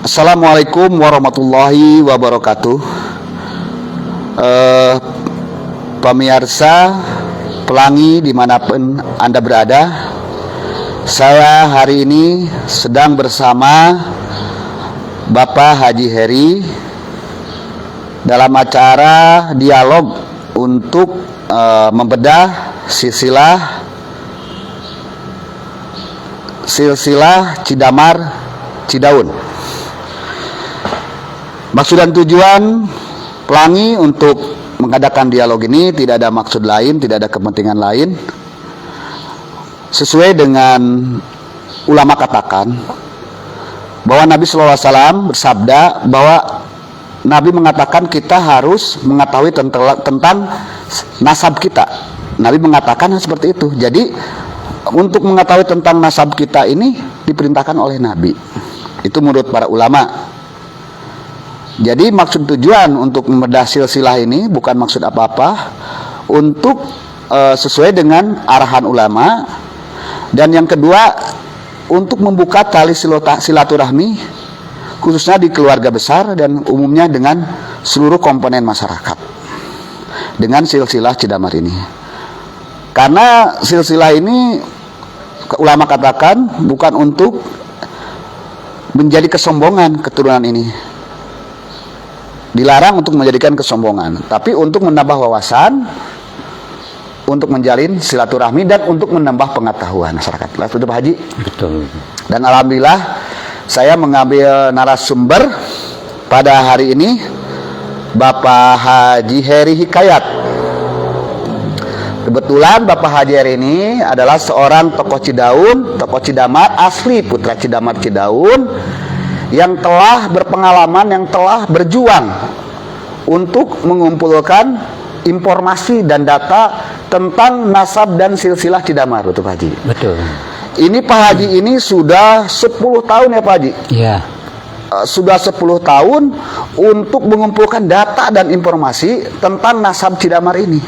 Assalamualaikum warahmatullahi wabarakatuh. Pemirsa Pelangi dimanapun Anda berada, saya hari ini sedang bersama Bapak Haji Heri dalam acara dialog untuk membedah silsilah Cidamar Cidaun. Maksud dan tujuan Pelangi untuk mengadakan dialog ini tidak ada maksud lain, tidak ada kepentingan lain. Sesuai dengan ulama katakan bahwa Nabi SAW bersabda bahwa Nabi mengatakan kita harus mengetahui tentang nasab kita. Nabi mengatakan seperti itu. Jadi untuk mengetahui tentang nasab kita ini diperintahkan oleh Nabi. Itu menurut para ulama. Jadi maksud tujuan untuk membedah silsilah ini bukan maksud apa-apa, untuk sesuai dengan arahan ulama. Dan yang kedua, untuk membuka tali silaturahmi khususnya di keluarga besar dan umumnya dengan seluruh komponen masyarakat dengan silsilah Cidamar ini. Karena silsilah ini ulama katakan bukan untuk menjadi kesombongan keturunan ini. Dilarang untuk menjadikan kesombongan, tapi untuk menambah wawasan, untuk menjalin silaturahmi dan untuk menambah pengetahuan masyarakat. Betul Pak Haji? Betul. Dan alhamdulillah saya mengambil narasumber pada hari ini Bapak Haji Heri Hikayat. Kebetulan Bapak Haji Heri ini adalah seorang tokoh Cidaun, tokoh Cidamar asli, putra Cidamar Cidaun, yang telah berpengalaman, yang telah berjuang untuk mengumpulkan informasi dan data tentang nasab dan silsilah Cidamar, betul Pak Haji? Betul. Ini Pak Haji ini sudah 10 tahun ya Pak Haji? Iya. Sudah 10 tahun untuk mengumpulkan data dan informasi tentang nasab Cidamar ini.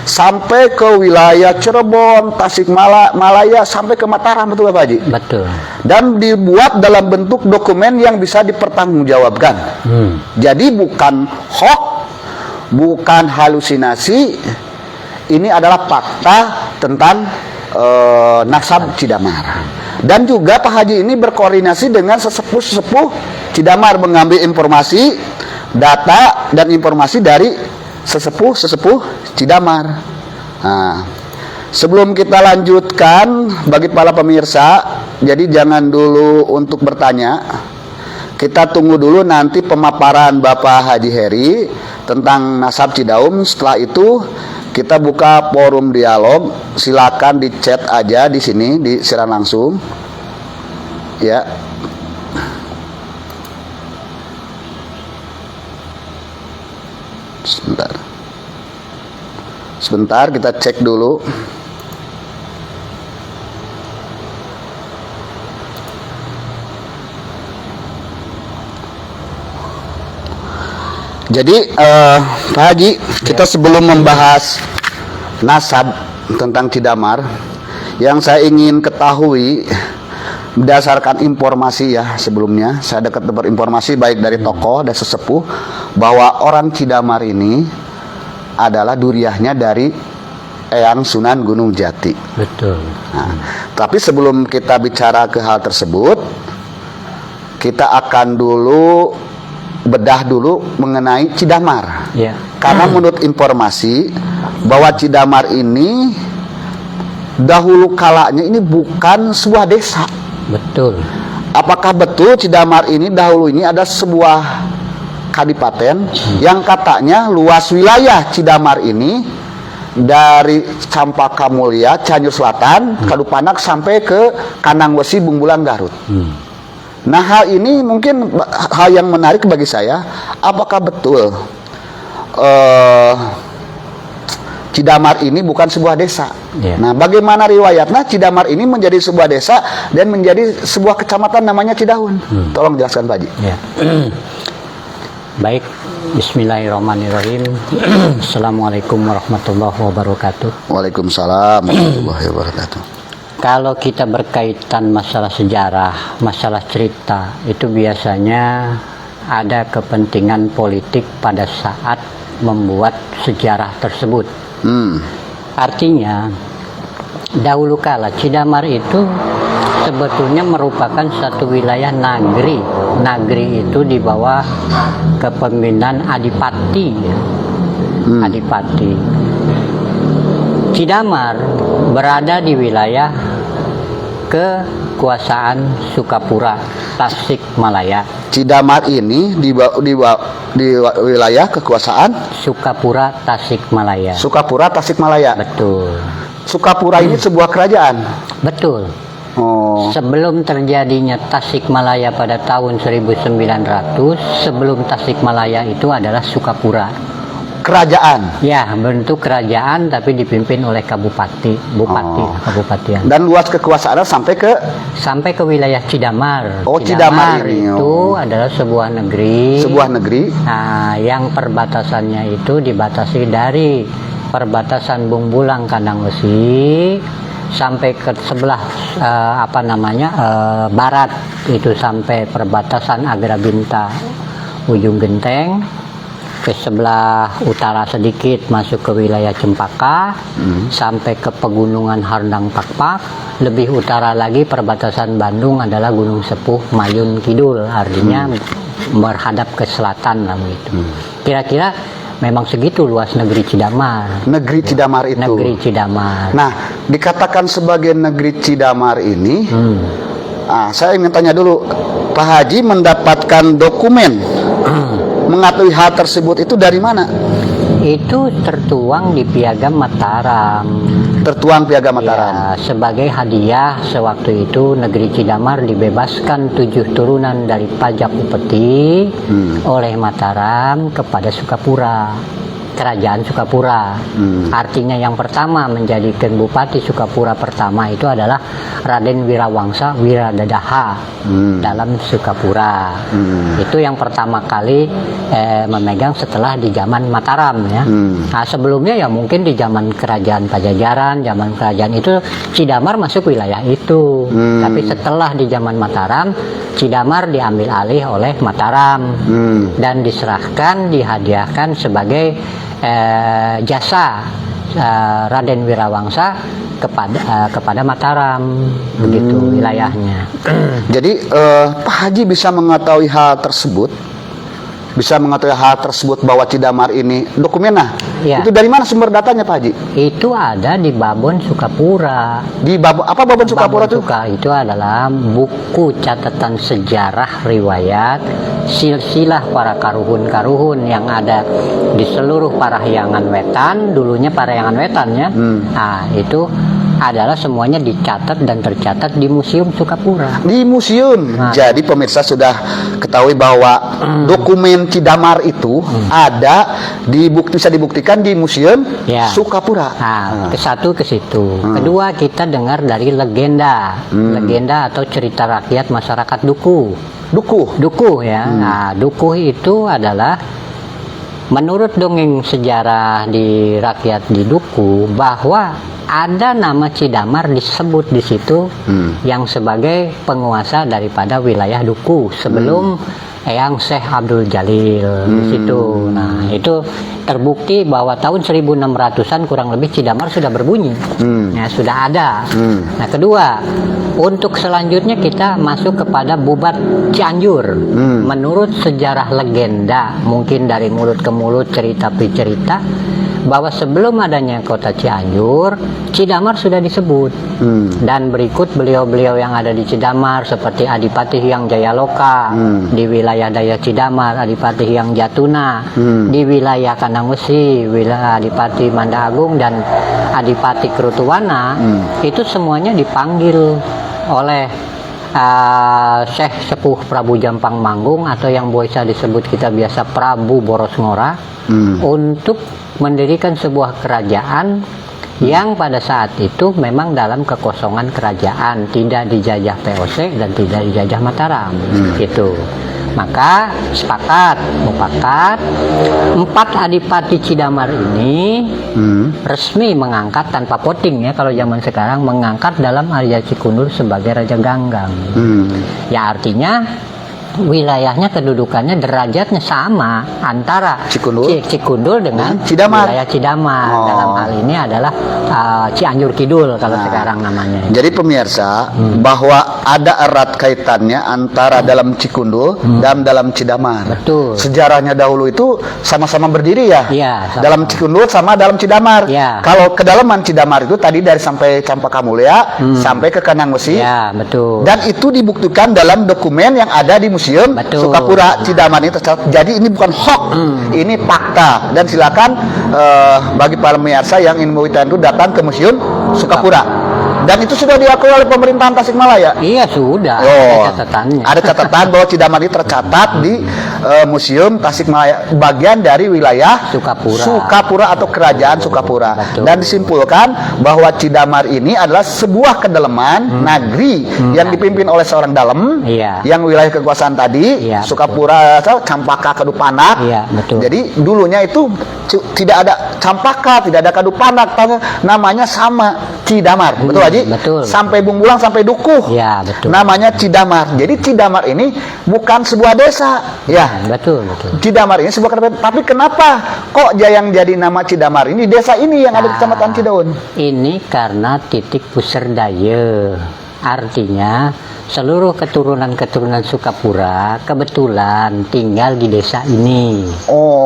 Sampai ke wilayah Cirebon, Tasikmalaya, sampai ke Mataram, betul Pak Haji? Betul. Dan dibuat dalam bentuk dokumen yang bisa dipertanggungjawabkan. Jadi bukan hoax, bukan halusinasi. Ini adalah fakta tentang nasab Cidamar. Dan juga Pak Haji ini berkoordinasi dengan sesepuh-sesepuh Cidamar, mengambil informasi, data dan informasi dari sesepuh Cidamar. Nah, sebelum kita lanjutkan bagi para pemirsa, jadi jangan dulu untuk bertanya. Kita tunggu dulu nanti pemaparan Bapak Haji Heri tentang nasab Cidaun. Setelah itu kita buka forum dialog. Silakan di chat aja di sini, di siaran langsung. Ya. Sebentar kita cek dulu. Jadi Pak Haji, kita sebelum membahas nasab tentang Cidamar, yang saya ingin ketahui berdasarkan informasi ya sebelumnya, saya dapat informasi baik dari tokoh dan sesepuh bahwa orang Cidamar ini adalah duriahnya dari Eyang Sunan Gunung Jati. Betul. Nah, tapi sebelum kita bicara ke hal tersebut, kita akan dulu bedah dulu mengenai Cidamar. Ya. Karena menurut informasi bahwa Cidamar ini dahulu kalanya ini bukan sebuah desa. Betul. Apakah betul Cidamar ini dahulu ini ada sebuah kadipaten yang katanya luas wilayah Cidamar ini dari Campaka Mulia, Cianjur Selatan, Kadupanak sampai ke Kanangwesi, Bungbulan, Garut. Nah, hal ini mungkin hal yang menarik bagi saya. Apakah betul Cidamar ini bukan sebuah desa? Yeah. Nah, bagaimana riwayatnya Cidamar ini menjadi sebuah desa dan menjadi sebuah kecamatan namanya Cidaun? Tolong jelaskan Pak Haji. Yeah. Baik, bismillahirrahmanirrahim. Assalamualaikum warahmatullahi wabarakatuh. Waalaikumsalam warahmatullahi wabarakatuh. Kalau kita berkaitan masalah sejarah, masalah cerita, itu biasanya ada kepentingan politik pada saat membuat sejarah tersebut. Artinya, dahulu kala Cidamar itu sebetulnya merupakan satu wilayah nagri. Nagri itu di bawah kepemimpinan Adipati. Adipati. Cidamar berada di wilayah kekuasaan Sukapura, Tasikmalaya. Cidamar ini di wilayah kekuasaan Sukapura, Tasikmalaya. Sukapura Tasikmalaya. Betul. Sukapura ini sebuah kerajaan. Betul. Oh. Sebelum terjadinya Tasikmalaya pada tahun 1900, sebelum Tasikmalaya itu adalah Sukapura. Kerajaan. Ya, bentuk kerajaan tapi dipimpin oleh kabupatian. Dan luas kekuasaannya Sampai ke wilayah Cidamar. Oh, Cidamar ini. Itu adalah sebuah negeri. Sebuah negeri. Nah, yang perbatasannya itu dibatasi dari perbatasan Bungbulang Kandang Besi sampai ke sebelah barat itu sampai perbatasan Agrabinta Ujung Genteng. Ke sebelah utara sedikit masuk ke wilayah Cempaka, sampai ke pegunungan Hardang Pakpak. Lebih utara lagi perbatasan Bandung adalah Gunung Sepuh Mayun Kidul, artinya berhadap ke selatan lah begitu. Kira-kira memang segitu luas negeri Cidamar. Negeri Cidamar itu. Negeri Cidamar. Nah, dikatakan sebagai negeri Cidamar ini, saya ingin tanya dulu, Pak Haji mendapatkan dokumen mengetahui hal tersebut itu dari mana? Itu tertuang di Piagam Mataram. Tertuang Piagam Mataram. Ya, sebagai hadiah sewaktu itu negeri Cidamar dibebaskan 7 turunan dari pajak upeti oleh Mataram kepada Sukapura. Kerajaan Sukapura. Artinya yang pertama menjadikan Bupati Sukapura pertama itu adalah Raden Wirawangsa Wiradadaha dalam Sukapura. Itu yang pertama kali memegang setelah di zaman Mataram ya. Nah, sebelumnya ya mungkin di zaman Kerajaan Pajajaran, zaman kerajaan itu Cidamar masuk wilayah itu. Tapi setelah di zaman Mataram, Cidamar diambil alih oleh Mataram dan diserahkan, dihadiahkan sebagai jasa Raden Wirawangsa kepada Mataram, begitu wilayahnya. Jadi Pak Haji bisa mengetahui hal tersebut, bahwa Cidamar ini dokumennya. Ya. Itu dari mana sumber datanya, Pak Haji? Itu ada di Babon Sukapura. Di apa Babon Sukapura itu? Itu adalah buku catatan sejarah riwayat silsilah para karuhun-karuhun yang ada di seluruh Parahyangan Wetan, dulunya Parahyangan Wetan ya. Nah, itu adalah semuanya dicatat dan tercatat di Museum Sukapura. Di museum. Nah. Jadi pemirsa sudah ketahui bahwa dokumen Cidamar itu bisa dibuktikan di Museum Sukapura. Nah, satu ke situ. Kedua, kita dengar dari legenda atau cerita rakyat masyarakat Dukuh ya. Nah, Dukuh itu adalah menurut dongeng sejarah di rakyat di Dukuh bahwa ada nama Cidamar disebut di situ yang sebagai penguasa daripada wilayah Dukuh sebelum Eyang Syekh Abdul Jalil di situ. Nah, itu terbukti bahwa tahun 1600-an kurang lebih Cidamar sudah berbunyi. Ya, sudah ada. Nah, kedua, untuk selanjutnya kita masuk kepada Bubat Cianjur. Menurut sejarah legenda, mungkin dari mulut ke mulut, cerita per cerita, bahwa sebelum adanya kota Cianjur, Cidamar sudah disebut. Dan berikut beliau-beliau yang ada di Cidamar seperti Adipati Hyang Jayaloka di wilayah Daya Cidamar, Adipati Hyang Jatuna di wilayah Kandang Besi, wilayah Adipati Manda Agung dan Adipati Krutuwana, itu semuanya dipanggil oleh Syekh Sepuh Prabu Jampang Manggung atau yang biasa disebut kita biasa Prabu Boros Ngora untuk mendirikan sebuah kerajaan yang pada saat itu memang dalam kekosongan kerajaan, tidak dijajah POC dan tidak dijajah Mataram. Gitu. Maka sepakat, mufakat, 4 adipati Cidamar ini resmi mengangkat tanpa voting ya, kalau zaman sekarang mengangkat dalam Arya Cikundul sebagai Raja Ganggang. Ya artinya wilayahnya, kedudukannya, derajatnya sama antara Cikundul dengan Cidamar. wilayah Cidamar. Dalam hal ini adalah Cianjur Kidul kalau sekarang namanya. Jadi pemirsa, bahwa ada erat kaitannya antara dalam Cikundul dan dalam Cidamar. Betul. Sejarahnya dahulu itu sama-sama berdiri ya. Iya. Dalam Cikundul sama dalam Cidamar. Iya. Kalau kedalaman Cidamar itu tadi dari sampai Campaka Mulia sampai ke Kanang Besi. Ya, betul. Dan itu dibuktikan dalam dokumen yang ada di Museum Sukapura Cidamar itu. Jadi ini bukan hoax, ini fakta. Dan silakan bagi para pemirsa yang ingin mengetahui itu datang ke Museum Sukapura. Dan itu sudah diakui oleh pemerintahan Tasikmalaya. Iya sudah. Ada catatannya. Ada catatan bahwa Cidamar ini tercatat di Museum Tasikmalaya, bagian dari wilayah Sukapura atau Kerajaan Sukapura. Betul. Dan disimpulkan bahwa Cidamar ini adalah sebuah kedalaman negeri yang dipimpin oleh seorang dalem, yang wilayah kekuasaan tadi, Sukapura, Campaka, Kadupanak. Betul. Jadi dulunya itu tidak ada Campaka, tidak ada Kadupanak, namanya sama Cidamar. Betul Haji? Betul. Sampai Bumbulang, sampai Dukuh. Ya, betul. Namanya Cidamar. Jadi Cidamar ini bukan sebuah desa. Ya, betul. Cidamar ini sebuah kecamatan. Tapi kenapa kok yang jadi nama Cidamar ini desa ini yang ada di Kecamatan Cidaun? Ini karena titik pusar daya. Artinya seluruh keturunan Sukapura kebetulan tinggal di desa ini.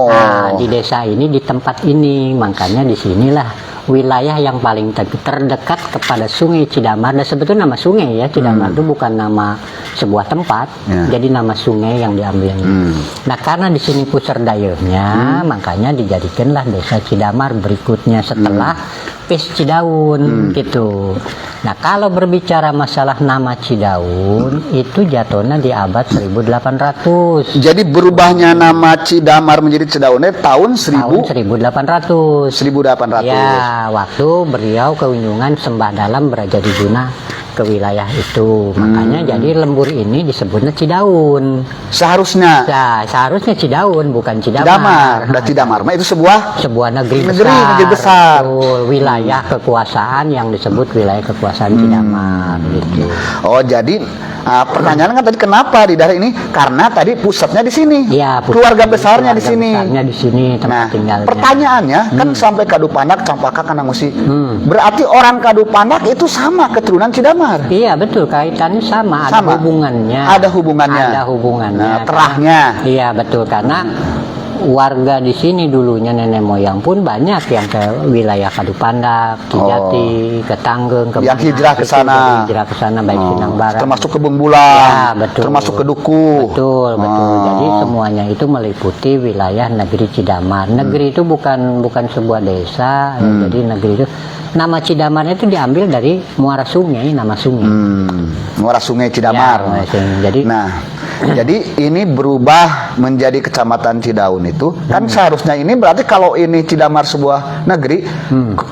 Nah, di desa ini, di tempat ini, makanya di sinilah wilayah yang paling terdekat kepada Sungai Cidamar. Dan sebetulnya nama sungai ya, Cidamar itu bukan nama sebuah tempat, jadi nama sungai yang diambilnya. Nah, karena di sini pusar dayanya, makanya dijadikanlah desa Cidamar berikutnya setelah Pes Cidaun gitu. Nah, kalau berbicara masalah nama Cidaun, itu jatuhnya di abad 1800. Jadi berubahnya nama Cidamar menjadi Cidaunnya tahun 1800. 1800. Ya, waktu beliau keunjungan Sembah Dalam Beraja Diguna ke wilayah itu. Makanya jadi lembur ini disebutnya Cidaun. Seharusnya. Ya, seharusnya Cidaun bukan Cidamar. Dan Cidamar itu sebuah negeri besar. Betul, wilayah kekuasaan yang disebut wilayah kekuasaan Cidamar gitu. Oh, jadi pertanyaan kan tadi kenapa di daerah ini? Karena tadi pusatnya di sini. Ya, keluarga besarnya di sini. Tempat tinggalnya. Pertanyaannya kan sampai Kadupanak, Campaka, Kanang Musi. Berarti orang Kadupanak itu sama keturunan Cidamar. Iya, betul, kaitannya sama. Ada hubungannya. Ada hubungannya. Nah, terahnya. Iya, betul, karena warga di sini dulunya nenek moyang pun banyak yang ke wilayah Kadupandak, Kijati, ke Tanggeng, ke yang hijrah ke sana. Baik Sinang Barat. Termasuk ke Bumbulang. Ya, betul. Termasuk ke Dukuh. Betul. Jadi semuanya itu meliputi wilayah negeri Cidamar. Negeri itu bukan sebuah desa, jadi negeri itu nama Cidamar itu diambil dari muara sungai, nama sungai. Muara Sungai Cidamar. Ya, jadi ini berubah menjadi Kecamatan Cidaun itu kan seharusnya ini berarti kalau ini Cidamar sebuah negeri,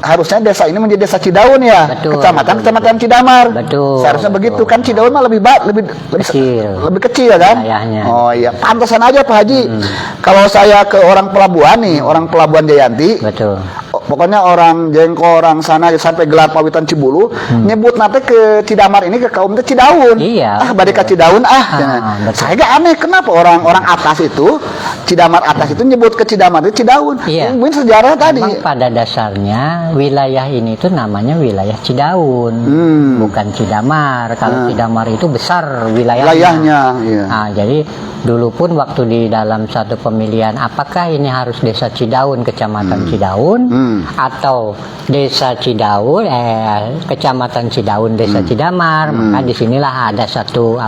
harusnya desa ini menjadi desa Cidaun ya. Kecamatan Cidamar. Betul. Seharusnya begitu kan. Cidaun mah lebih kecil kan? Wilayahnya. Oh iya, pantesan aja Pak Haji. Kalau saya ke orang pelabuhan nih, orang pelabuhan Jayanti. Betul. Pokoknya orang Jengko, orang sana sampai gelar Pawitan Cibulu, nyebut nanti ke Cidamar ini ke kaum itu Cidaun. Iya. Badai ke Cidaun saya gak aneh kenapa orang-orang atas itu Cidamar atas itu nyebut ke Cidamar itu Cidaun. Iya. Mungkin sejarah tadi. Memang pada dasarnya wilayah ini itu namanya wilayah Cidaun, bukan Cidamar. Kalau Cidamar itu besar wilayahnya. Iya. Nah, jadi dulu pun waktu di dalam satu pemilihan apakah ini harus desa Cidaun, kecamatan Cidaun, atau desa Cidaun, kecamatan Cidaun, desa Cidamar, maka disinilah ada satu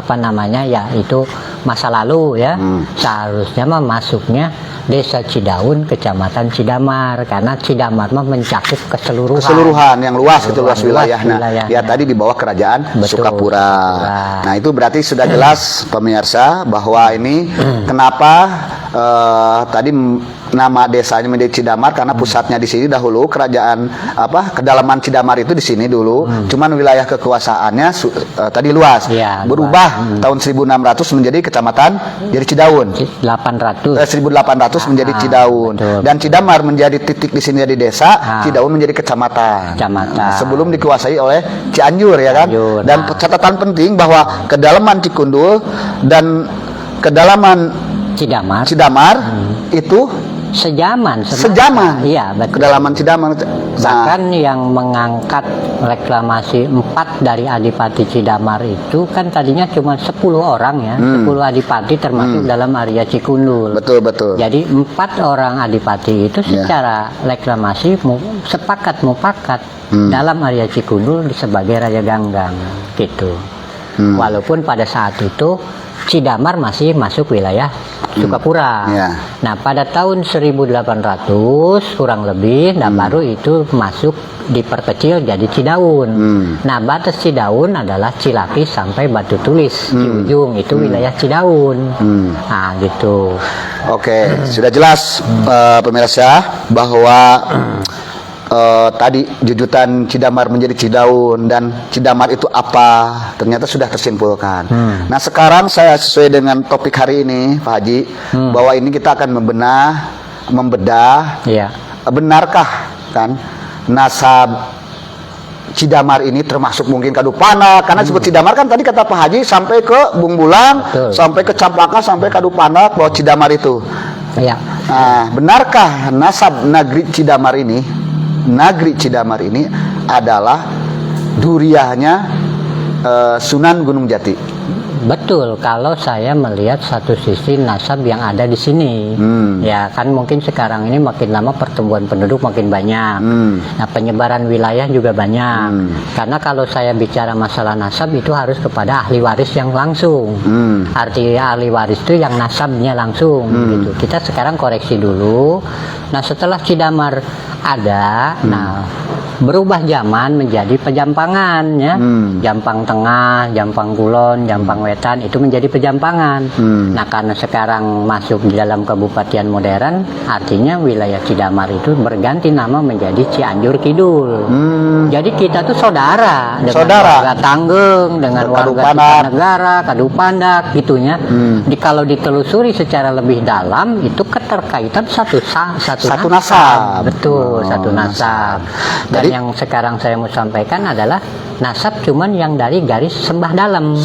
yaitu masa lalu ya. Seharusnya masuknya desa Cidaun, kecamatan Cidamar, karena Cidamar mencakup keseluruhan yang luas, luas wilayahnya. Ya tadi di bawah kerajaan Sukapura. Nah itu berarti sudah jelas pemirsa bahwa ini kenapa tadi nama desanya menjadi Cidamar karena pusatnya di sini dahulu kerajaan kedalaman Cidamar itu di sini dulu. Cuman wilayah kekuasaannya tadi luas. Ya, berubah tahun 1600 menjadi kecamatan jadi Cidaun. 800. 1800 menjadi Cidaun. Betul. Dan Cidamar menjadi titik di sini jadi desa, Cidaun menjadi kecamatan. Nah, sebelum dikuasai oleh Cianjur ya kan. Cianjur, Dan catatan penting bahwa kedalaman Cikundul dan kedalaman Cidamar itu sejaman. Iya, betul. Kedalaman Cidamar. Bahkan yang mengangkat reklamasi 4 dari Adipati Cidamar itu kan tadinya cuma 10 orang ya, 10 Adipati termasuk dalam area Cikundul. Betul. Jadi 4 orang Adipati itu secara reklamasi sepakat mufakat dalam area Cikundul sebagai Raja Ganggang gitu. Walaupun pada saat itu Cidamar masih masuk wilayah Sukapura. Nah, pada tahun 1800 kurang lebih, baru itu masuk diperkecil jadi Cidaun. Nah, batas Cidaun adalah Cilapis sampai Batu Tulis di ujung itu wilayah Cidaun. Nah, gitu. Oke, sudah jelas pemirsa bahwa tadi jujutan Cidamar menjadi Cidaun dan Cidamar itu apa ternyata sudah tersimpulkan. Nah, sekarang saya sesuai dengan topik hari ini Pak Haji, bahwa ini kita akan membedah benarkah kan nasab Cidamar ini termasuk mungkin Kadupana karena disebut Cidamar kan tadi kata Pak Haji sampai ke Bungbulang, sampai ke Campaka, sampai Kadupana bahwa Cidamar itu. Nah, benarkah nasab negeri Cidamar ini adalah duriahnya Sunan Gunung Jati? Betul, kalau saya melihat satu sisi nasab yang ada di sini, ya kan mungkin sekarang ini makin lama pertumbuhan penduduk makin banyak, nah penyebaran wilayah juga banyak. Karena kalau saya bicara masalah nasab itu harus kepada ahli waris yang langsung, artinya ahli waris itu yang nasabnya langsung, gitu. Kita sekarang koreksi dulu. Nah, setelah Cidamar ada, nah berubah zaman menjadi pejampangan ya, Jampang Tengah, Jampang Kulon, Jampang Wetan itu menjadi pejampangan. Nah, karena sekarang masuk di dalam kabupaten modern, artinya wilayah Cidamar itu berganti nama menjadi Cianjur Kidul. Jadi kita tuh saudara dengan warga Tanggeng, dengan warga Negara, Kadupandak gitunya. Kalau ditelusuri secara lebih dalam itu keterkaitan satu nasab. Betul, satu nasab. Dan yang sekarang saya mau sampaikan adalah nasab cuman yang dari garis sembah dalam.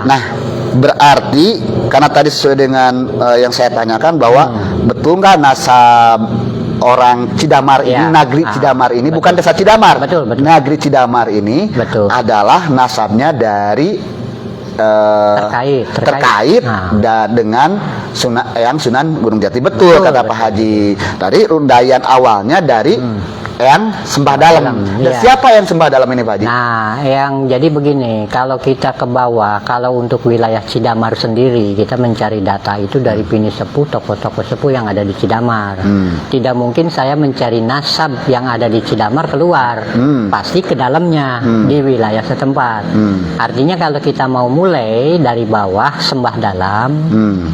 Nah, berarti karena tadi sesuai dengan yang saya tanyakan bahwa betul nggak nasab orang Cidamar ini, negeri Cidamar ini, bukan desa Cidamar, negeri Cidamar ini adalah nasabnya dari terkait dengan Sunan Gunung Jati. Betul kata Pak Haji. Tadi rundaian awalnya dari yang sembah dalam. Siapa yang sembah dalam ini Pak Haji? Nah, yang jadi begini, kalau kita ke bawah, kalau untuk wilayah Cidamar sendiri, kita mencari data itu dari Pini Sepuh, tokoh-tokoh sepuh yang ada di Cidamar. Tidak mungkin saya mencari nasab yang ada di Cidamar keluar, pasti ke dalamnya di wilayah setempat. Artinya kalau kita mau mulai dari bawah sembah dalam,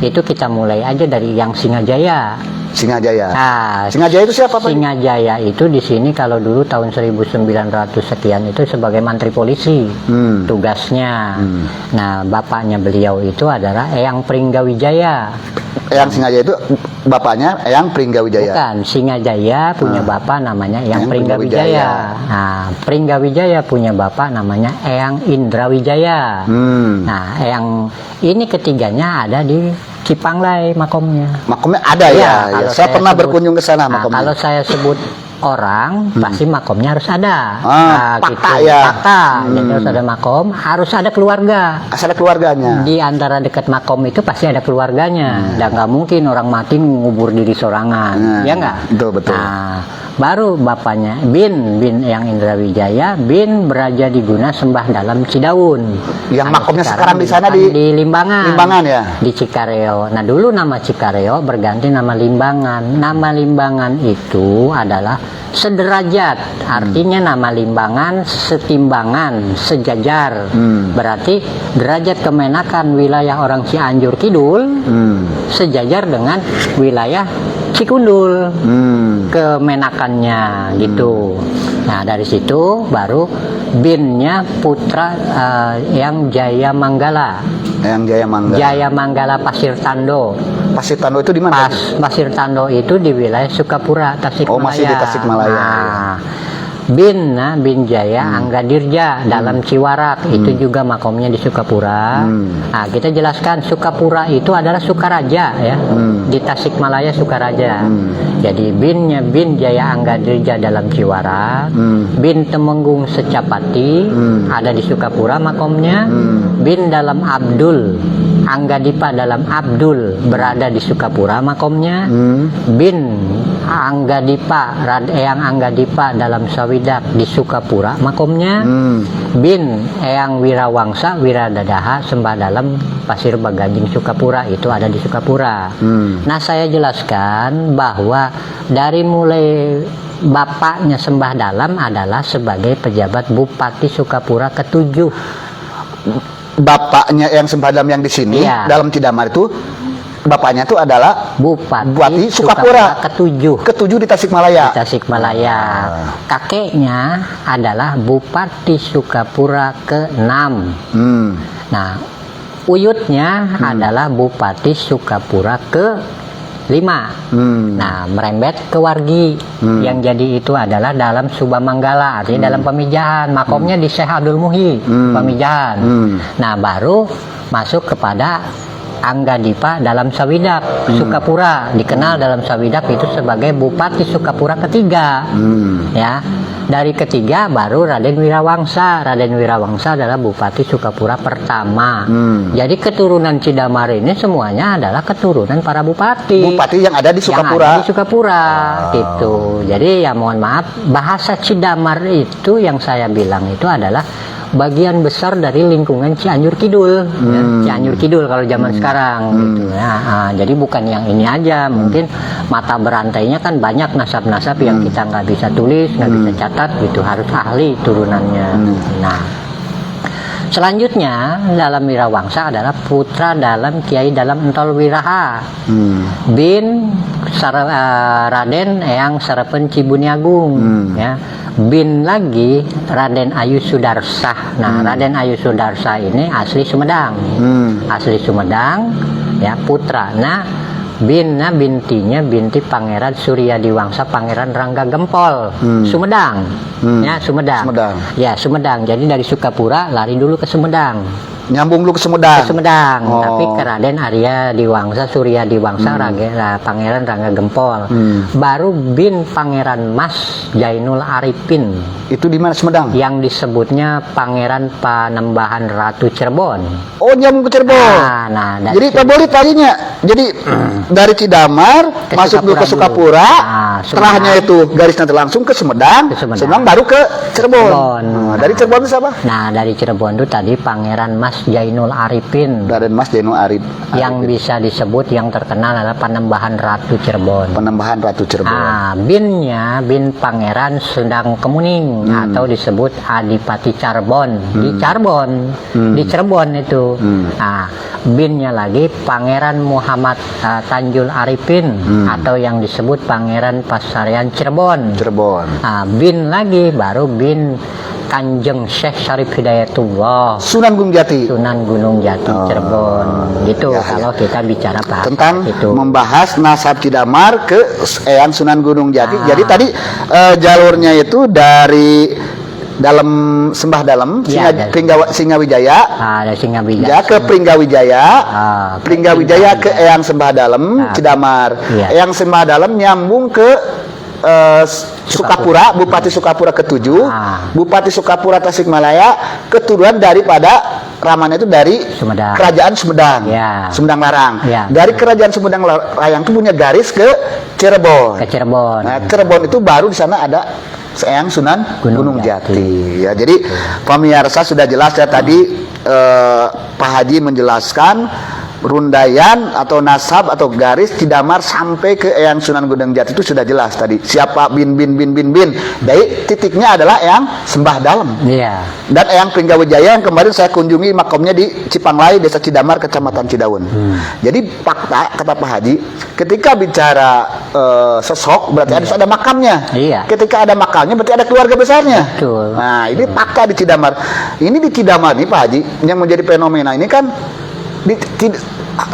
itu kita mulai aja dari yang Singajaya. Nah, Singajaya itu siapa Pak? Singajaya itu di sini kalau dulu tahun 1900 sekian itu sebagai mantri polisi tugasnya. Nah, bapaknya beliau itu adalah Eyang Pringgawijaya. Eyang Singajaya itu bapaknya Eyang Pringgawijaya? Bukan, Singajaya punya bapak namanya Eyang Pringgawijaya. Nah, Pringgawijaya punya bapak namanya Eyang Indrawijaya. Nah, Eyang ini ketiganya ada di Cipanglai makomnya. Makomnya ada ya. Saya pernah berkunjung ke sana makomnya. Kalau saya sebut orang, pasti makomnya harus ada. Fakta gitu. ya. Fakta. Jadi harus ada makom, harus ada keluarga. Harus ada keluarganya. Di antara dekat makom itu pasti ada keluarganya. Dan nggak mungkin orang mati ngubur diri sorangan. Ya nggak? Betul. Nah, baru bapaknya bin yang Indrawijaya, bin beraja di Guna Sembah Dalam Cidaun. Yang makomnya sekarang di sana di Limbangan. Limbangan ya. Di Cikareo. Nah, dulu nama Cikareo berganti nama Limbangan. Nama Limbangan itu adalah sederajat, artinya nama Limbangan setimbangan, sejajar. Berarti derajat kemenakan wilayah orang Cianjur Kidul sejajar dengan wilayah Cikundul kemenakannya gitu. Nah dari situ baru binnya putra yang Jaya Manggala. Yang Jaya Manggala. Jaya Manggala Pasir Tando. Pasir Tando itu di mana? Pasir Tando itu di wilayah Sukapura, Tasikmalaya. Oh, masih di Tasikmalaya. Nah, bin Jaya Anggadirja dalam Ciwarak itu juga makomnya di Sukapura. Nah, kita jelaskan Sukapura itu adalah Sukaraja ya. Di Tasikmalaya Sukaraja. Jadi binnya bin Jaya Anggadirja dalam Ciwarak, bin Temenggung Secapati ada di Sukapura makomnya, bin dalam Abdul Anggadipa dalam Abdul berada di Sukapura makomnya, bin Anggadipa Eyang Anggadipa dalam Sawidak di Sukapura makomnya, bin Eyang Wirawangsa Wiradadaha Sembah dalam Pasir Bagajing Sukapura itu ada di Sukapura. Nah saya jelaskan bahwa dari mulai bapaknya Sembah Dalam adalah sebagai pejabat Bupati Sukapura ke-7. Bapaknya yang Sembah Dalam yang di sini dalam Cidamar itu bapaknya itu adalah Bupati Sukapura ke-7 di Tasikmalaya. Kakeknya adalah Bupati Sukapura ke-6. Nah, uyutnya adalah Bupati Sukapura ke-5. Nah, merembet ke Wargi. Yang jadi itu adalah dalam Subamanggala, artinya dalam Pamijahan. Makomnya di Syekh Abdul Muhi, Pamijahan. Nah, baru masuk kepada Anggadipa dalam Sawidak, Sukapura. Dikenal dalam Sawidak itu sebagai Bupati Sukapura ke-3. Ya. Dari ke-3 baru Raden Wirawangsa. Raden Wirawangsa adalah Bupati Sukapura pertama. Jadi keturunan Cidamar ini semuanya adalah keturunan para bupati. Bupati yang ada di Sukapura. Gitu. Jadi ya mohon maaf, bahasa Cidamar itu yang saya bilang itu adalah bagian besar dari lingkungan Cianjur Kidul, ya, Cianjur Kidul kalau zaman sekarang, gitu ya. Jadi bukan yang ini aja, mungkin mata berantainya kan banyak nasab-nasab yang kita nggak bisa tulis, nggak bisa catat, gitu, harus ahli turunannya. Nah, selanjutnya dalam Wirawangsa adalah putra dalam Kiai dalam Entol Wiraha, bin Raden Eyang Sarapen Cibuniagung, ya. Bin lagi Raden Ayu Sudarsah. Nah, Raden Ayu Sudarsah ini asli Sumedang. Asli Sumedang, ya, putra. Nah, bintinya binti Pangeran Surya Diwangsa Pangeran Rangga Gempol, Sumedang. Ya, Sumedang. Ya, Sumedang. Jadi dari Sukapura lari dulu ke Sumedang. Nyambung dulu ke Sumedang. Tapi ke Raden Arya Diwangsa Surya Diwangsa Pangeran Rangga Gempol. Baru bin Pangeran Mas Jainul Arifin. Itu di mana Sumedang? Yang disebutnya Pangeran Panembahan Ratu Cirebon. Oh, nyambung ke Cirebon. Nah, jadi favorit tadinya. Jadi dari Cidamar masuk dulu ke Sukapura. Setelahnya itu garisnya langsung ke Sumedang. Sumedang baru ke Cirebon. Dari Cirebon itu siapa? Nah, dari Cirebon itu tadi Pangeran Mas Jainul Arifin. Raden Mas Jainul Arifin. Yang bisa disebut yang terkenal adalah Panembahan Ratu Cirebon. Panembahan Ratu Cirebon. Binnya bin Pangeran Sendang Kemuning atau disebut Adipati Carbon di Carbon, di Cirebon itu. Binnya lagi Pangeran Muhammad Tanjul Arifin atau yang disebut Pangeran Pasarian Cirebon. Bin lagi baru bin Kanjeng Syekh Syarif Hidayatullah Sunan Gunung Jati. Cirebon. Gitu ya, kalau kita bicara tentang itu. Membahas nasab Cidamar ke Eyang Sunan Gunung Jati. Jadi tadi jalurnya itu dari dalam Sembah Dalam, Singawijaya, dari Singawijaya ke Pringgawijaya, Pringgawijaya ke Eyang Sembah Dalam, Cidamar. Eyang Sembah Dalam nyambung ke Sukapura, Bupati Sukapura ke-7, Bupati Sukapura Tasikmalaya, keturunan daripada ramanya itu dari Kerajaan Sumedang, Sumedang Larang. Dari Kerajaan Sumedang Larang itu punya garis ke Cirebon. Nah, Cirebon itu baru di sana ada Eyang Sunan Gunung Jati. Ya, jadi pemirsa sudah jelas ya tadi Pak Haji menjelaskan rundayan atau nasab atau garis Cidamar sampai ke Eyang Sunan Gunung Jati itu sudah jelas tadi. Siapa bin. Dari titiknya adalah Eyang Sembah Dalem. Iya. Dan Eyang Pringgawijaya yang kemarin saya kunjungi makamnya di Cipanglai, Desa Cidamar, Kecamatan Cidaun. Jadi fakta kata Pak Haji, ketika bicara sosok berarti harus ada makamnya. Iya. Ketika ada makamnya berarti ada keluarga besarnya. Betul. Nah, ini fakta di Cidamar. Ini di Cidamar nih Pak Haji, yang menjadi fenomena ini kan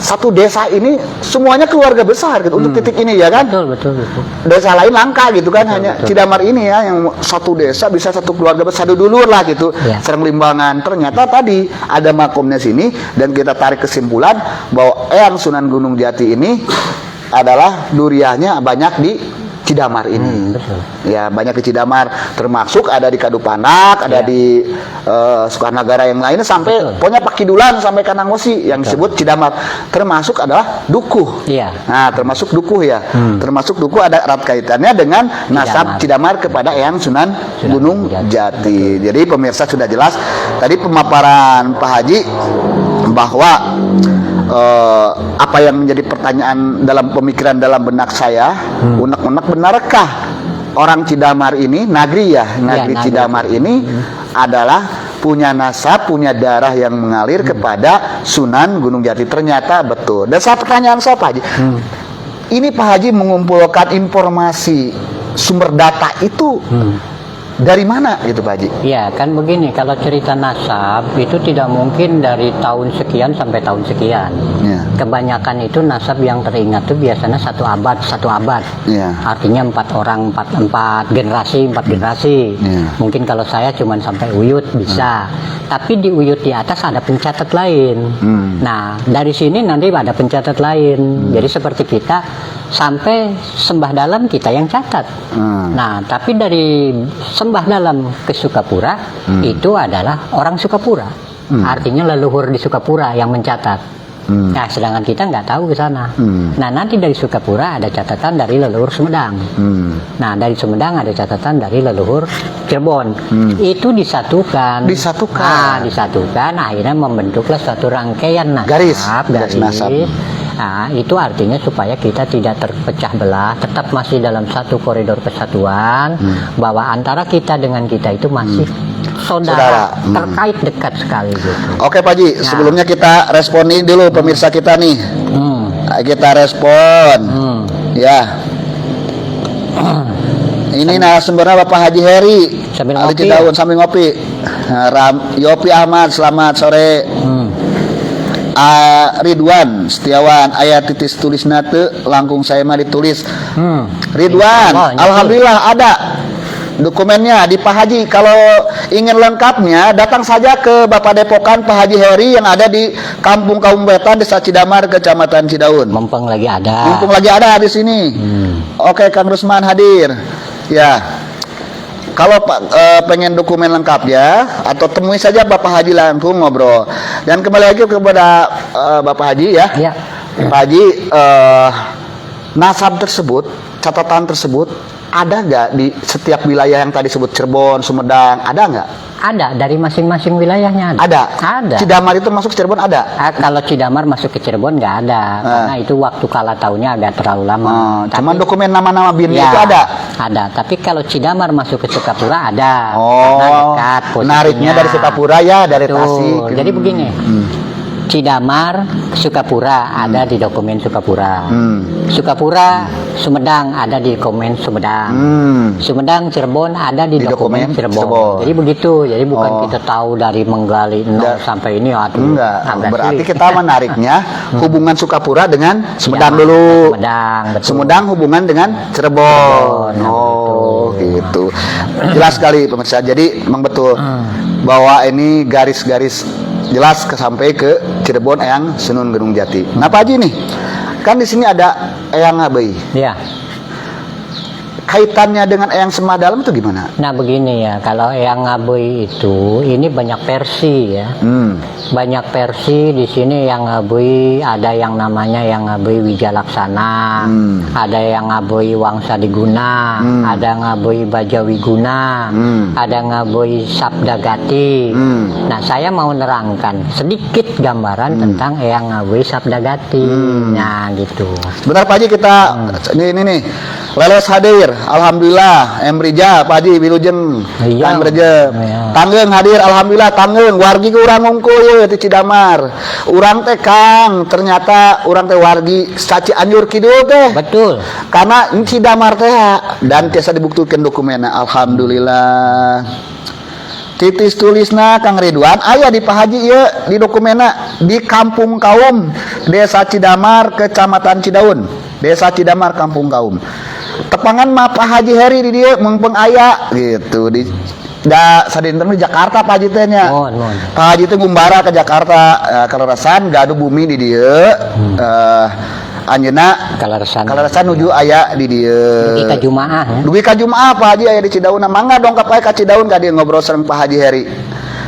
satu desa ini semuanya keluarga besar gitu untuk titik ini ya kan. Betul. Desa lain langka gitu kan, hanya betul. Cidamar ini ya yang satu desa bisa satu keluarga besar dulur lah gitu. Ya. Serang Limbangan. Ternyata tadi ada makomnya sini dan kita tarik kesimpulan bahwa Eyang Sunan Gunung Jati ini adalah duriahnya banyak di Cidamar ini. Betul. Ya, banyak di Cidamar, termasuk ada di Kadupanak, ada di Sukarnagara yang lainnya sampai Betul. pokoknya Pakidulan sampai Kanangosi yang disebut Cidamar. Termasuk adalah Dukuh. Iya. Nah, termasuk Dukuh ya. Termasuk Dukuh ada erat kaitannya dengan nasab Cidamar kepada Eyang Sunan Gunung Jati. Jadi pemirsa sudah jelas tadi pemaparan Pak Haji bahwa apa yang menjadi pertanyaan dalam pemikiran dalam benak saya, unek-unek benarkah orang Cidamar ini, Nagri Cidamar ini adalah punya nasab, punya darah yang mengalir kepada Sunan Gunung Jati? Ternyata betul. Dan satu pertanyaan saya Pak Haji, ini Pak Haji mengumpulkan informasi sumber data itu dari mana gitu Pak Haji? Iya, kan begini, kalau cerita nasab itu tidak mungkin dari tahun sekian sampai tahun sekian. Ya. Kebanyakan itu nasab yang teringat itu biasanya satu abad. Ya. Artinya 4 orang, 4 generasi. Ya. Mungkin kalau saya cuma sampai Uyut bisa. Tapi di Uyut di atas ada pencatat lain. Nah, dari sini nanti ada pencatat lain. Jadi seperti kita sampai Sembah Dalem kita yang catat. Nah, tapi dari Sembah Dalem ke Sukapura itu adalah orang Sukapura. Artinya leluhur di Sukapura yang mencatat. Nah, sedangkan kita nggak tahu ke sana. Nah, nanti dari Sukapura ada catatan dari leluhur Sumedang. Nah, dari Sumedang ada catatan dari leluhur Cirebon. Itu disatukan. Nah, disatukan. Akhirnya membentuklah suatu rangkaian nasab. Garis nasab. Nah, itu artinya supaya kita tidak terpecah belah, tetap masih dalam satu koridor kesatuan, bahwa antara kita dengan kita itu masih saudara. Terkait dekat sekali gitu. Oke Pak Haji, sebelumnya kita responin dulu pemirsa kita nih. Kita respon. Ya. Ini narasumbernya Bapak Haji Heri. Sambil Ali ngopi. Cidaun sambil ngopi. Yopi Ahmad, selamat sore. Ridwan Setiawan, ayat titis tulis nate langkung saya mah ditulis. Ridwan, Oh, alhamdulillah ada dokumennya di Pak Haji. Kalau ingin lengkapnya datang saja ke Bapak Depokan Pak Haji Heri yang ada di Kampung Kaum Wetan, Desa Cidamar, Kecamatan Cidaun. Mumpung lagi ada. Mumpung lagi ada di sini. Oke, Kang Rusman hadir. Ya. Kalau pengen dokumen lengkapnya atau temui saja Bapak Haji langsung ngobrol. Dan kembali lagi kepada Bapak Haji ya. Iya. Pak Haji, nasab tersebut, catatan tersebut ada nggak di setiap wilayah yang tadi sebut Cirebon, Sumedang, ada nggak? Ada, dari masing-masing wilayahnya ada. Ada. Cidamar itu masuk Cirebon ada? Kalau Cidamar masuk ke Cirebon nggak ada, karena itu waktu kala tahunnya agak terlalu lama. Cuman dokumen nama-nama binnya Ya, itu ada? Ada, tapi kalau Cidamar masuk ke Sukapura ada. Oh, karena dekat posisinya. nariknya dari Sukapura ya, dari Betul. Tasik. Jadi begini, Cidamar, Sukapura ada di dokumen Sukapura. Sukapura, Sumedang ada di dokumen Sumedang. Sumedang, Cirebon ada di dokumen Cirebon. Jadi begitu. Jadi bukan kita tahu dari menggali nol sampai ini. Aduh, Enggak, agak berarti sulit. kita menariknya hubungan Sukapura dengan Sumedang Ya, dulu. Sumedang, betul. Sumedang hubungan dengan Cirebon. Oh, gitu. Jelas sekali pemirsa. Jadi memang betul bahwa ini garis-garis jelas sampai ke Cirebon Eyang Sunan Gunung Jati. Nah Pak Haji nih, kan di sini ada Eyang Abei. Ya. kaitannya dengan Eyang Sembah Dalam itu gimana? Nah begini ya, kalau Eyang Ngabui itu ini banyak versi ya. Banyak versi di sini Eyang Ngabui, ada yang namanya Eyang Ngabui Wijalaksana, ada yang Ngabui Wangsa Diguna, ada Ngabui Bajawiguna, ada Ngabui Sabdagati. Nah saya mau nerangkan sedikit gambaran tentang Eyang Ngabui Sabdagati. Nah gitu. Benar Pak Haji, kita ini nih leles hadir, alhamdulillah. Emrija Pak Haji Wilujeng, Iya. Emrija Iya. Tangeung hadir, alhamdulillah. Tangeung wargi ke urang ngungkul ye di Cidamar. Urang teh Kang, ternyata urang teh wargi saci Anjur Kidul teh. Betul. Karena di Cidamar teh dan tiasa dibuktikan dokumennya, alhamdulillah. Titis tulisna Kang Ridwan aya di Pak Haji ya di dokumena di Kampung Kaum Desa Cidamar Kecamatan Cidaun, Desa Cidamar Kampung Kaum. Tepangan mah Pak Haji Heri di dia mengpeng aya gitu di sadinten di Jakarta Pak Haji teh nya. Pak Haji teh ngumbara ke Jakarta kalerasan gaduh bumi di dia anjeunna kalerasan nuju aya di dieu. Kita Jumaah ya. Dugi ka Jumaah Pak Haji aya di Cidaun. Mangga dongkap aya ka Cidaun ka dieu ngobrol sareng Pak Haji Heri.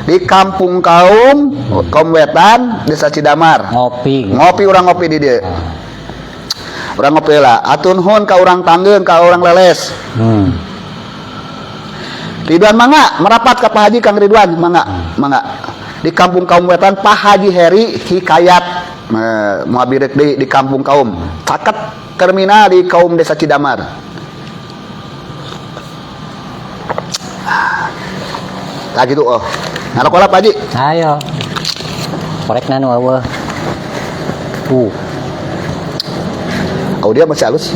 Di Kampung Kaum Wetan Desa Cidamar. Ngopi urang ngopi di dieu. Urang ngopi lah. Atun nuhun ka urang Tangeung ka urang Leles. Ridwan mangga merapat ka Pak Haji Kang Ridwan mangga. Di Kampung Kaum Wetan Pak Haji Heri hikayat mau birek di Kampung Kaum caket terminal di Kaum Desa Cidamar. Tak gitu ngarok Pak Haji. Ayo. Korek nanu eueuh. Audio masih halus.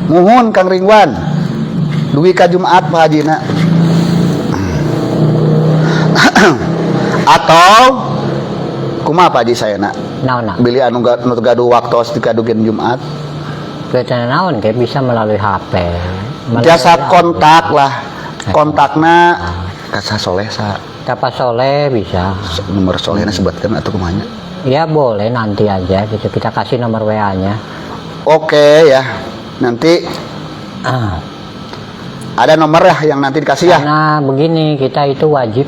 Muhun Kang Ridwan. Dugi ka Jumat Pak Haji na. Atau kumaha Pak Haji saya nak? Naon? Bili anu gaduh waktos di kadugen Jumat. Keuteuh naon kayak bisa melalui HP. Jasa kontak lah. Kontakna Kasa Soleh sa. Siapa Soleh bisa. Nomor Solehna sebutkan atau kumanya? Ya boleh nanti aja gitu kita kasih nomor WA-nya. Oke ya. Nanti ada nomor ya yang nanti dikasih ya. Karena begini kita itu wajib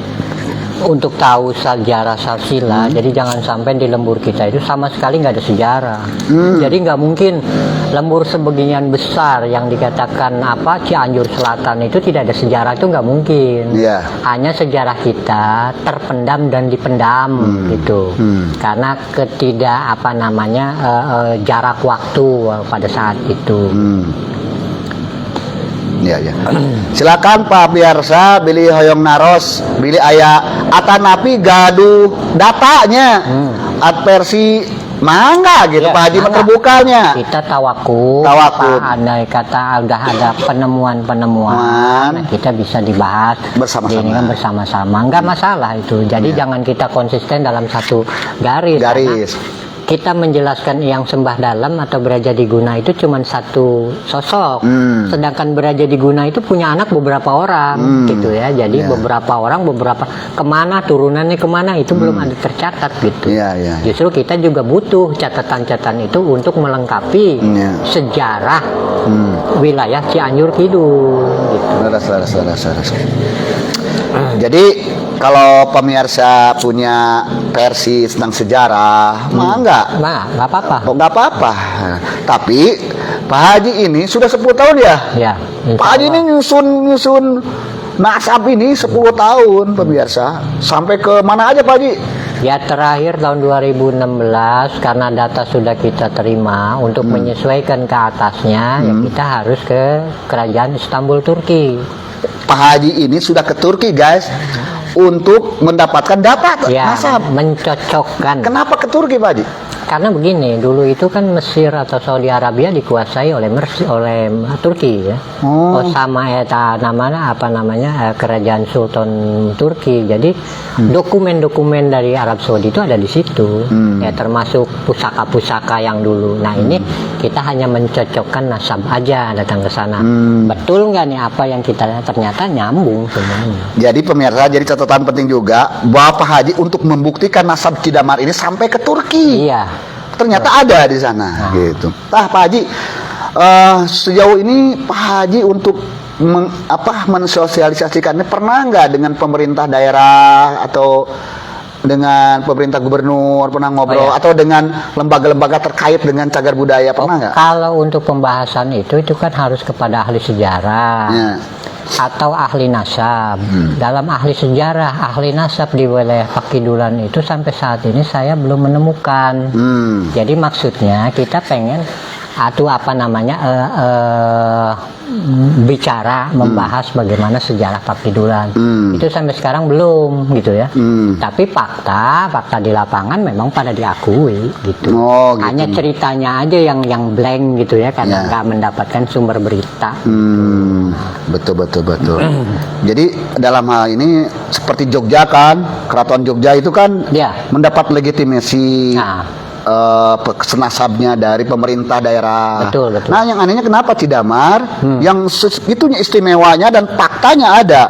untuk tahu sejarah Salsila. Jadi jangan sampai di lembur kita itu sama sekali nggak ada sejarah. Jadi nggak mungkin lembur sebagian besar yang dikatakan Cianjur Selatan itu tidak ada sejarah, itu nggak mungkin. Hanya sejarah kita terpendam dan dipendam gitu. Karena ketidak jarak waktu pada saat itu. Ya. Silakan Pak Biarsa bili hoyong naros bili aya atanapi gaduh datanya versi mangga gitu ya, Pak Haji terbukanya kita tawakuf andai kata udah ada penemuan nah, kita bisa dibahas bersama-sama nggak masalah itu. Jadi jangan kita konsisten dalam satu garis. Kita menjelaskan Eyang Sembah Dalam atau Beraja Diguna itu cuma satu sosok, sedangkan Beraja Diguna itu punya anak beberapa orang, gitu ya. Jadi beberapa orang, kemana turunannya kemana itu belum ada tercatat gitu. Justru kita juga butuh catatan-catatan itu untuk melengkapi sejarah wilayah Cianjur Kidul. Gitu. Jadi kalau pemirsa punya versi tentang sejarah, nggak apa-apa. Tapi Pak Haji ini sudah 10 tahun ya. Pak Haji ini nyusun nasab ini 10 tahun pemirsa. Sampai ke mana aja Pak Haji? Ya terakhir tahun 2016 karena data sudah kita terima untuk menyesuaikan ke atasnya, ya kita harus ke Kerajaan Istanbul Turki. Pak Haji ini sudah ke Turki guys untuk mendapatkan data nasab. Mencocokkan. Kenapa ke Turki Pak Haji? Karena begini, dulu itu kan Mesir atau Saudi Arabia dikuasai oleh Turki ya. Oh. Osama eta namanya kerajaan Sultan Turki. Jadi dokumen-dokumen dari Arab Saudi itu ada di situ. Ya termasuk pusaka-pusaka yang dulu. Nah, ini kita hanya mencocokkan nasab aja datang ke sana. Betul nggak nih apa yang kita ternyata nyambung semuanya. Jadi pemirsa, jadi catatan penting juga bahwa Pak Haji untuk membuktikan nasab Cidamar ini sampai ke Turki. Iya. Ternyata ada di sana, gitu. Nah, Pak Haji, sejauh ini Pak Haji untuk mensosialisasikannya pernah nggak dengan pemerintah daerah atau dengan pemerintah gubernur, pernah ngobrol atau dengan lembaga-lembaga terkait dengan cagar budaya, pernah nggak? Kalau untuk pembahasan itu kan harus kepada ahli sejarah. Ya. Atau ahli nasab. Dalam ahli sejarah, ahli nasab di wilayah Pakidulan itu sampai saat ini saya belum menemukan. Jadi maksudnya kita pengen atau bicara membahas bagaimana sejarah Pakidulan. Itu sampai sekarang belum gitu ya. Tapi fakta di lapangan memang pada diakui gitu. Oh, gitu. Hanya ceritanya aja yang blank gitu ya karena nggak mendapatkan sumber berita. Betul. Jadi dalam hal ini seperti Jogja kan, Keraton Jogja itu kan mendapat legitimasi senasabnya dari pemerintah daerah. Betul. Nah, yang anehnya kenapa Cidamar yang itunya istimewanya dan faktanya ada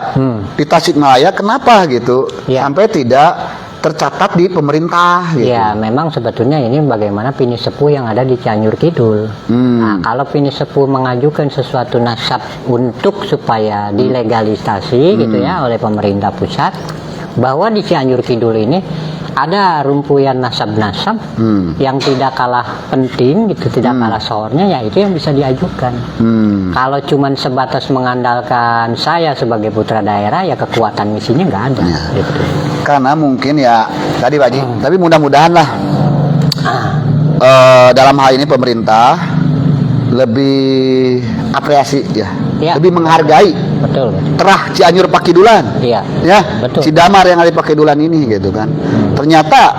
di Tasikmalaya, kenapa gitu sampai tidak tercatat di pemerintah gitu. Ya, memang sebetulnya ini bagaimana Pini Sepuh yang ada di Cianjur Kidul. Nah, kalau Pini Sepuh mengajukan sesuatu nasab untuk supaya dilegalisasi gitu ya oleh pemerintah pusat, bahwa di Cianjur Kidul ini ada rumpuyan nasab-nasab yang tidak kalah penting gitu, tidak kalah sournya, ya itu yang bisa diajukan. Kalau cuman sebatas mengandalkan saya sebagai putra daerah, ya kekuatan misinya nggak ada. Gitu. Karena mungkin ya tadi Pak Haji, tapi mudah-mudahan lah dalam hal ini pemerintah lebih apresiasi lebih menghargai terah Cianjur Pakidulan. Ya, betul. Cidamar yang ada di Pakidulan ini gitu kan. Ternyata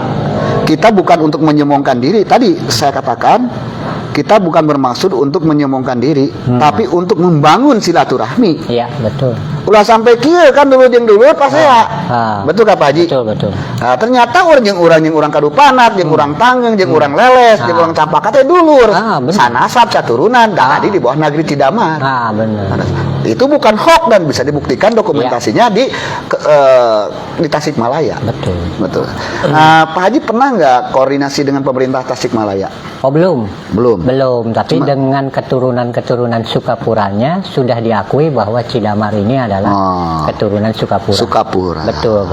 kita bukan untuk menyombongkan diri. Tadi saya katakan kita bukan bermaksud untuk menyombongkan diri, tapi untuk membangun silaturahmi. Iya, betul. Ulah sampai kieu kan dulu pas saya. Betul Kak Pak Haji? Betul. Nah, ternyata jeung urang Kadupanak, jeung urang Tanggeng, jeung urang Leles, jeung urang Campaka teh dulur. Sanasab saturunan tadi di bawah negeri Cidamar. Benar. Itu bukan hoax dan bisa dibuktikan dokumentasinya di Tasikmalaya. Betul. Pak Haji pernah nggak koordinasi dengan pemerintah Tasikmalaya? Oh, belum. Tapi Cuma, dengan keturunan Sukapuranya sudah diakui bahwa Cidamar ini adalah keturunan Sukapura. Betul.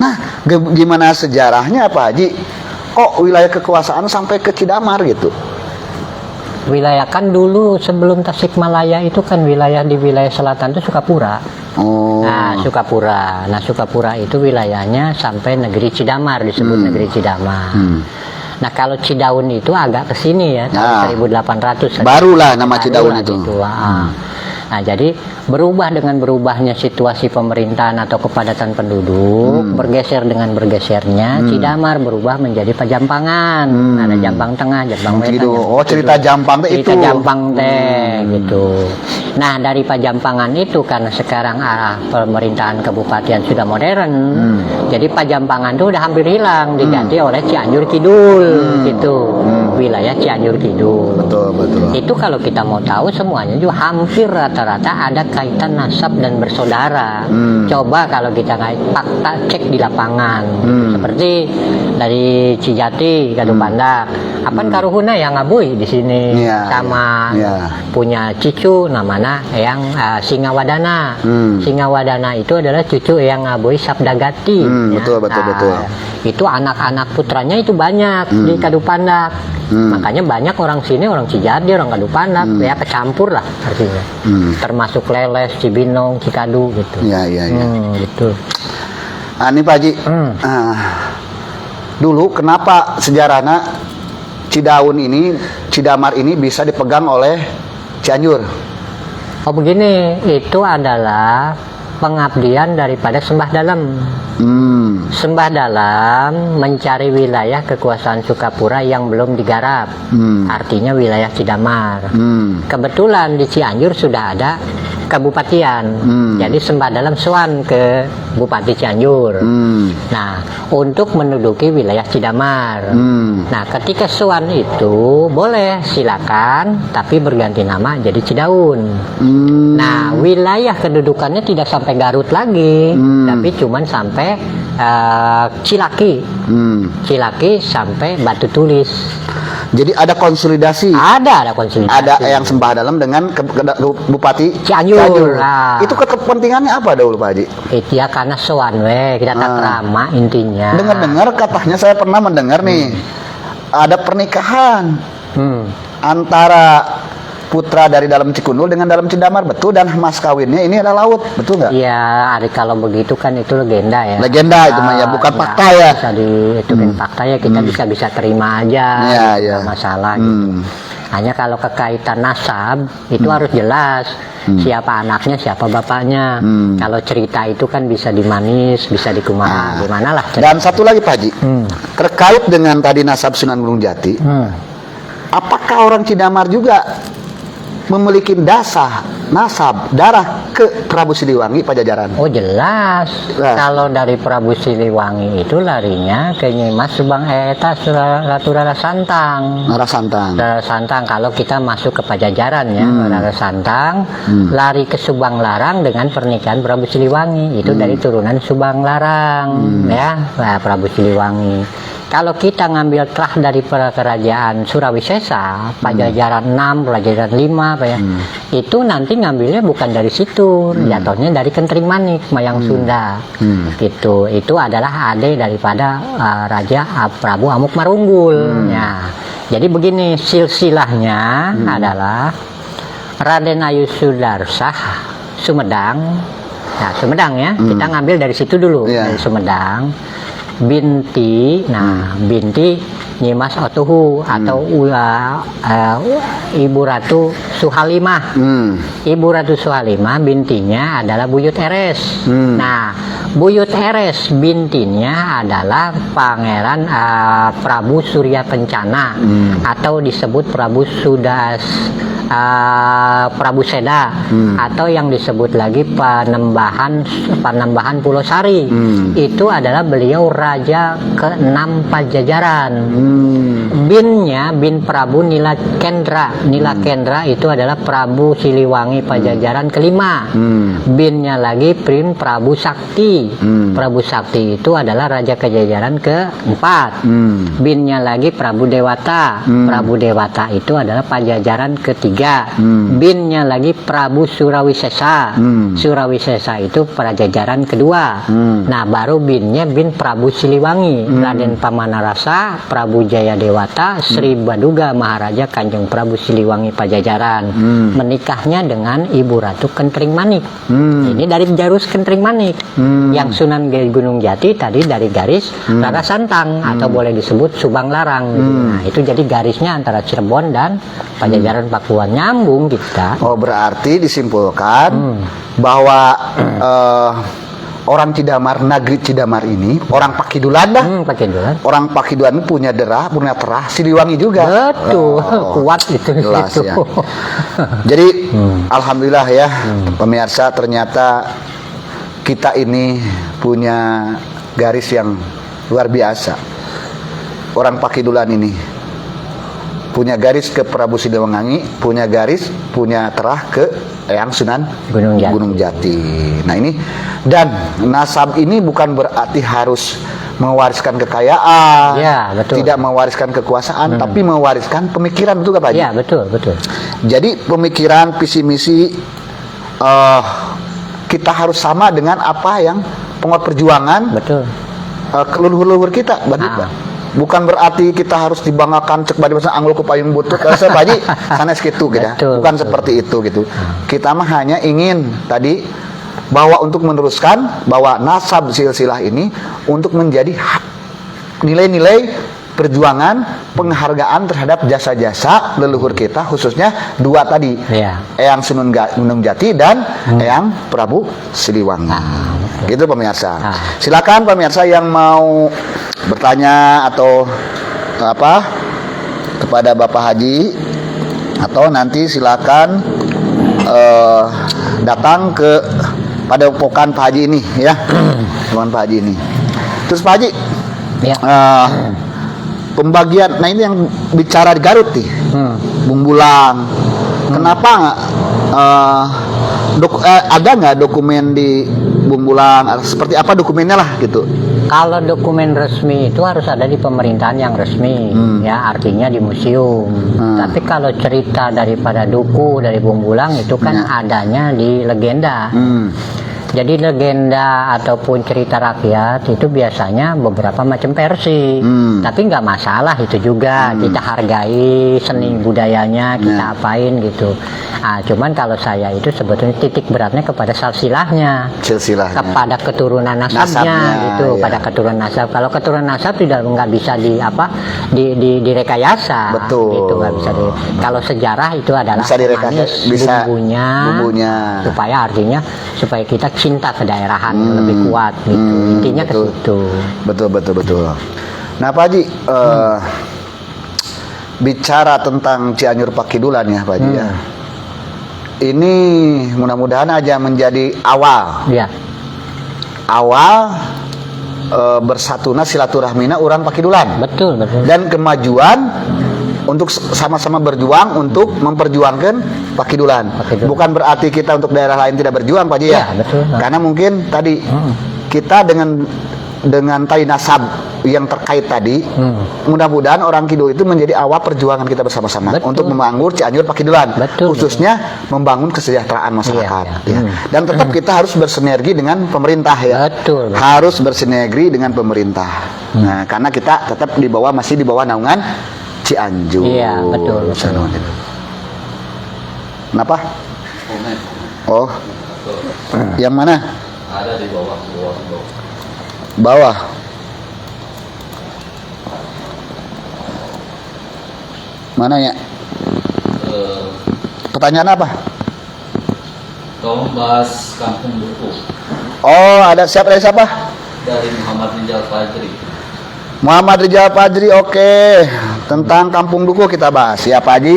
Nah, gimana sejarahnya Pak Haji? Kok wilayah kekuasaan sampai ke Cidamar gitu? Wilayah kan dulu sebelum Tasikmalaya itu kan di wilayah selatan itu Sukapura. Sukapura itu wilayahnya sampai negeri Cidamar, disebut negeri Cidamar. Nah, kalau Cidaun itu agak ke sini ya, tahun 1800. Barulah nama Cidaun itu. Nah, jadi dengan berubahnya situasi pemerintahan atau kepadatan penduduk, bergeser dengan bergesernya, Cidamar berubah menjadi Pajampangan. Ada Jampang Tengah, Jampang Wetan. Cerita Jampang teh itu. Cerita Jampang teh gitu. Nah, dari Pajampangan itu karena sekarang pemerintahan kabupaten sudah modern, jadi Pajampangan itu udah hampir hilang, diganti oleh Cianjur Kidul gitu. Wilayah Cianjur Kidul. Betul. Itu kalau kita mau tahu semuanya juga hampir rata-rata ada kaitan nasab dan bersaudara. Coba kalau kita fakta cek di lapangan. Seperti dari Cijati, Kadupandak. Apaan karuhuna yang ngabuy di sini sama punya cucu namanya yang Singawadana. Singawadana itu adalah cucu yang ngabuy Sabdagati. Betul. Itu anak-anak putranya itu banyak di Kadupandak. Makanya banyak orang sini, orang Cijadi, orang Kadupandak, ya kecampur lah artinya. Termasuk Leles, Cibinong, Cikadu gitu. Gitu. Ini Pak Haji, dulu kenapa sejarahnya Cidamar ini bisa dipegang oleh Cianjur? Oh begini, itu adalah pengabdian daripada sembah dalam. Sembah dalam mencari wilayah kekuasaan Sukapura yang belum digarap, artinya wilayah Cidamar. Kebetulan di Cianjur sudah ada kabupatian, jadi sembah dalam sowan ke Bupati Cianjur. Nah, untuk menduduki wilayah Cidamar. Nah, ketika sowan itu boleh silakan, tapi berganti nama jadi Cidaun. Nah, wilayah kedudukannya tidak sampai Garut lagi, tapi cuman sampai Cilaki. Cilaki sampai Batu Tulis. Jadi ada konsolidasi. Ada konsolidasi. Ada yang sembah dalam dengan Bupati Cianjur. Nah. Itu kepentingannya apa dahulu Pak Haji? Itu ya karena sowan kita tak ramah intinya. Dengar-dengar katanya saya pernah mendengar nih ada pernikahan antara putra dari dalam Cikundul dengan dalam Cidamar, betul, dan mas kawinnya ini adalah laut, betul nggak? Iya, kalau begitu kan itu legenda ya. Legenda itu mah ya, bukan fakta ya. Bisa itu kan fakta ya, kita bisa terima aja. Iya. Masalah gitu. Hanya kalau kekaitan nasab itu harus jelas siapa anaknya, siapa bapaknya. Kalau cerita itu kan bisa dimanis, bisa dikumaha, gimana lah. Dan satu lagi Pak Haji, terkait dengan tadi nasab Sunan Gunung Jati, apakah orang Cidamar juga memiliki nasab darah ke Prabu Siliwangi Pajajaran? Oh jelas. Kalau dari Prabu Siliwangi itu larinya ke Nyimas Subang Eta Ratu Rara Santang. Rara Santang. Rara Santang. Kalau kita masuk ke Pajajaran ya, Rara Santang lari ke Subang Larang dengan pernikahan Prabu Siliwangi. Itu dari turunan Subang Larang ya, Prabu Siliwangi. Kalau kita ngambil trah dari kerajaan Surawisesa, Pajajaran 6, Pajajaran 5, itu nanti ngambilnya bukan dari situ, jatuhnya dari Kentring Manik, Mayang Sunda. Itu adalah ade daripada Raja Prabu Amuk Marunggul. Ya. Jadi begini silsilahnya adalah Raden Ayu Sudarsah Sumedang. Nah, Sumedang ya, kita ngambil dari situ dulu, dari Sumedang. Binti Nyimas Otuhu atau Ibu Ratu Suhalimah. Ibu Ratu Suhalimah bintinya adalah Buyut Eres. Nah, Buyut Eres bintinya adalah Pangeran Prabu Surya Kencana atau disebut Prabu Prabu Seda atau yang disebut lagi Panembahan Pulau Sari. Itu adalah beliau raja ke-6 Pajajaran. Bin Prabu Nilakendra. Nilakendra itu adalah Prabu Siliwangi Pajajaran ke-5. Binnya lagi Prabu Sakti. Prabu Sakti itu adalah raja Pajajaran ke-4. Binnya lagi Prabu Dewata. Prabu Dewata itu adalah Pajajaran ke-3. Binnya lagi Prabu Surawisesa. Surawisesa itu Pajajaran kedua. Nah, baru binnya bin Prabu Siliwangi, Raden Pamanarasa, Prabu Jaya Dewata, Sri Baduga Maharaja Kanjeng Prabu Siliwangi Pajajaran. Menikahnya dengan Ibu Ratu Kentring Manik. Ini dari Jarus Kentring Manik. Yang Sunan Gunung Jati tadi dari garis Rara Santang atau boleh disebut Subang Larang. Nah, itu jadi garisnya antara Cirebon dan Pajajaran Pakuan, nyambung kita. Oh, berarti disimpulkan bahwa orang Cidamar, negeri Cidamar ini, orang Pakidulan dah. Pakidulan. Orang Pakidulan punya punya terah Siliwangi juga. Betul, kuat itu. Jelas ya. Jadi alhamdulillah ya, pemirsa, ternyata kita ini punya garis yang luar biasa. Orang Pakidulan ini punya garis ke Prabu Siliwangi, punya terah ke Eyang Sunan Gunung Jati. Nah ini, dan nasab ini bukan berarti harus mewariskan kekayaan, ya, betul. Tidak mewariskan kekuasaan, tapi mewariskan pemikiran, betul Pak Haji? Ya, betul. Jadi pemikiran, visi misi kita harus sama dengan apa yang penguat perjuangan, betul. Leluhur-leluhur kita, Pak. Bukan berarti kita harus dibanggakan cek badi masa anggul ku payung butut rasa baji sanes gitu gitu. Bukan seperti itu gitu. Kita mah hanya ingin tadi bahwa untuk meneruskan bahwa nasab silsilah ini untuk menjadi nilai-nilai perjuangan penghargaan terhadap jasa-jasa leluhur kita, khususnya dua tadi, Iya. Eyang Sunung Jati dan Eyang Prabu Siliwangi. Gitu pemirsa. Silakan pemirsa yang mau bertanya atau apa kepada Bapak Haji, atau nanti silakan datang ke padepokan Pak Haji ini ya. Padepokan Pak Haji ini. Terus Pak Haji, Ya. pembagian, nah ini yang bicara di Garut nih, Bumbulang. Kenapa nggak ada nggak dokumen di Bumbulang? Seperti apa dokumennya lah gitu? Kalau dokumen resmi itu harus ada di pemerintahan yang resmi, ya artinya di museum. Tapi kalau cerita daripada duku dari Bumbulang itu kan adanya di legenda. Jadi legenda ataupun cerita rakyat itu biasanya beberapa macam versi. Tapi nggak masalah itu juga, kita hargai seni budayanya, kita apain gitu. Nah, cuman kalau saya itu sebetulnya titik beratnya kepada silsilahnya, kepada keturunan nasabnya gitu, iya. pada keturunan nasab. Kalau keturunan nasab tidak nggak bisa direkayasa, Betul. gitu nggak bisa kalau sejarah itu adalah Bisa direkayasa, manis, bisa bumbunya, supaya artinya supaya kita cinta kedaerahan yang lebih kuat gitu. Intinya ke situ. Betul. Nah Pak Haji, bicara tentang Cianjur Pakidulan ya Pak Haji ya. Ini mudah-mudahan aja menjadi awal. Ya. Awal bersatuna silaturahmina orang Pakidulan. Betul. Dan kemajuan untuk sama-sama berjuang untuk memperjuangkan Pakidulan. Bukan berarti kita untuk daerah lain tidak berjuang Pak Haji ya. Betul. Karena mungkin tadi kita dengan tali nasab yang terkait tadi, mudah-mudahan orang Kidul itu menjadi awal perjuangan kita bersama-sama untuk membangun Cianjur Pakidulan, khususnya membangun kesejahteraan masyarakat. Ya. Dan tetap kita harus bersinergi dengan pemerintah ya. Betul. Harus bersinergi dengan pemerintah. Nah, karena kita tetap masih di bawah naungan Cianjur. Iya, betul. Kenapa? Oh, yang mana? Ada di bawah. Bawah. Mana ya? Pertanyaan apa? Tolong bahas Kampung Duku Oh, ada siapa dari siapa? dari Muhammad Rizal Fajri. Muhammad Rizal Fajri, oke. Tentang Kampung Duku kita bahas ya Pak Haji.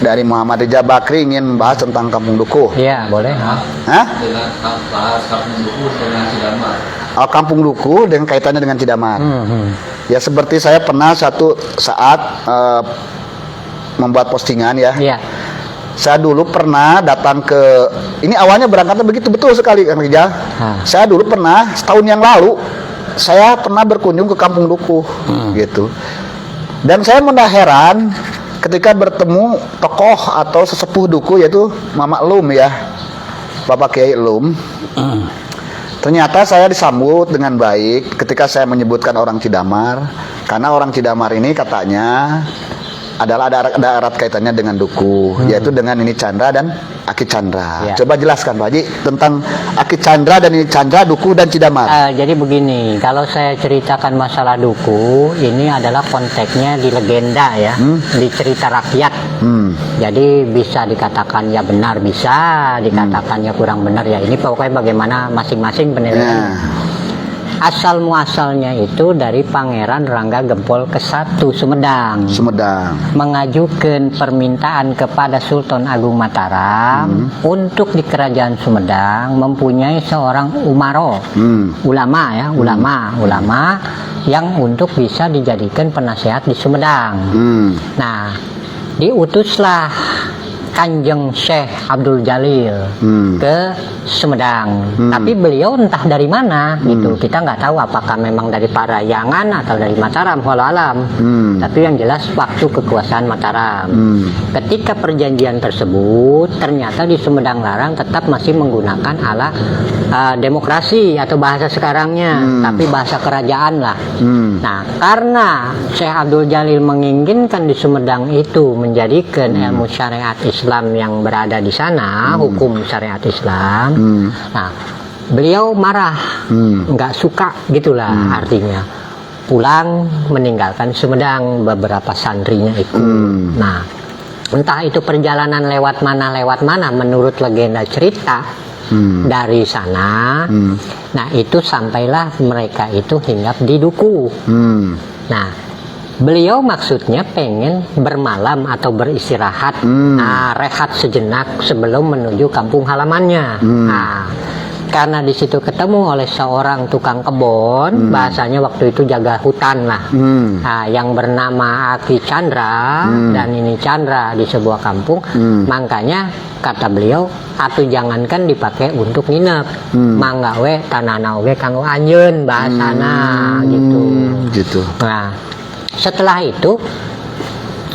Dari Muhammad Rizal Bakri ingin membahas tentang Kampung Duku. Iya, boleh. Hah? Dengan bahas Kampung Duku dengan Cidamar. Oh, Kampung Duku dengan kaitannya dengan Cidamar. Ya seperti saya pernah satu saat membuat postingan ya. Iya. Saya dulu pernah datang ke, ini awalnya berangkatnya begitu, betul sekali Kang Rijal. Saya dulu pernah setahun yang lalu saya pernah berkunjung ke Kampung Duku gitu. Dan saya mudah heran ketika bertemu tokoh atau sesepuh Duku yaitu Mama Lum ya, Bapak Kiai Lum. Ternyata saya disambut dengan baik ketika saya menyebutkan orang Cidamar, karena orang Cidamar ini katanya adalah ada erat kaitannya dengan Duku, yaitu dengan ini Chandra dan Aki Chandra. Ya. Coba jelaskan Pak Haji tentang Aki Chandra dan ini Chandra, Duku dan Cidamar. Jadi begini, kalau saya ceritakan masalah Duku, ini adalah konteksnya di legenda ya, di cerita rakyat. Jadi bisa dikatakan ya benar, bisa dikatakan ya kurang benar ya. Ini pokoknya bagaimana masing-masing penilaian. Asal muasalnya itu dari Pangeran Rangga Gempol ke-1 Sumedang. Mengajukan permintaan kepada Sultan Agung Mataram untuk di Kerajaan Sumedang mempunyai seorang umaro, ulama ya, ulama yang untuk bisa dijadikan penasehat di Sumedang. Nah, diutuslah Kanjeng Syekh Abdul Jalil ke Sumedang. Tapi beliau entah dari mana gitu. Kita nggak tahu apakah memang dari Parayangan atau dari Mataram, walau alam. Tapi yang jelas waktu kekuasaan Mataram. Ketika perjanjian tersebut ternyata di Sumedang Larang tetap masih menggunakan ala demokrasi atau bahasa sekarangnya, tapi bahasa kerajaan lah. Nah, karena Syekh Abdul Jalil menginginkan di Sumedang itu menjadikan ilmu syariat Islam yang berada di sana, hukum syariat Islam. Nah, beliau marah, nggak suka gitulah artinya. pulang meninggalkan Sumedang beberapa santrinya itu. Nah, entah itu perjalanan lewat mana menurut legenda cerita dari sana. Nah, itu sampailah mereka itu hinggap di Duku. Nah, beliau maksudnya pengen bermalam atau beristirahat, rehat sejenak sebelum menuju kampung halamannya. Nah, karena di situ ketemu oleh seorang tukang kebun, bahasanya waktu itu jaga hutan lah, nah, yang bernama Aki Chandra dan ini Chandra di sebuah kampung. Makanya kata beliau, atuh jangankan dipakai untuk nginep, mangga we tanana we kanggo anjeun bahasana gitu. Nah, setelah itu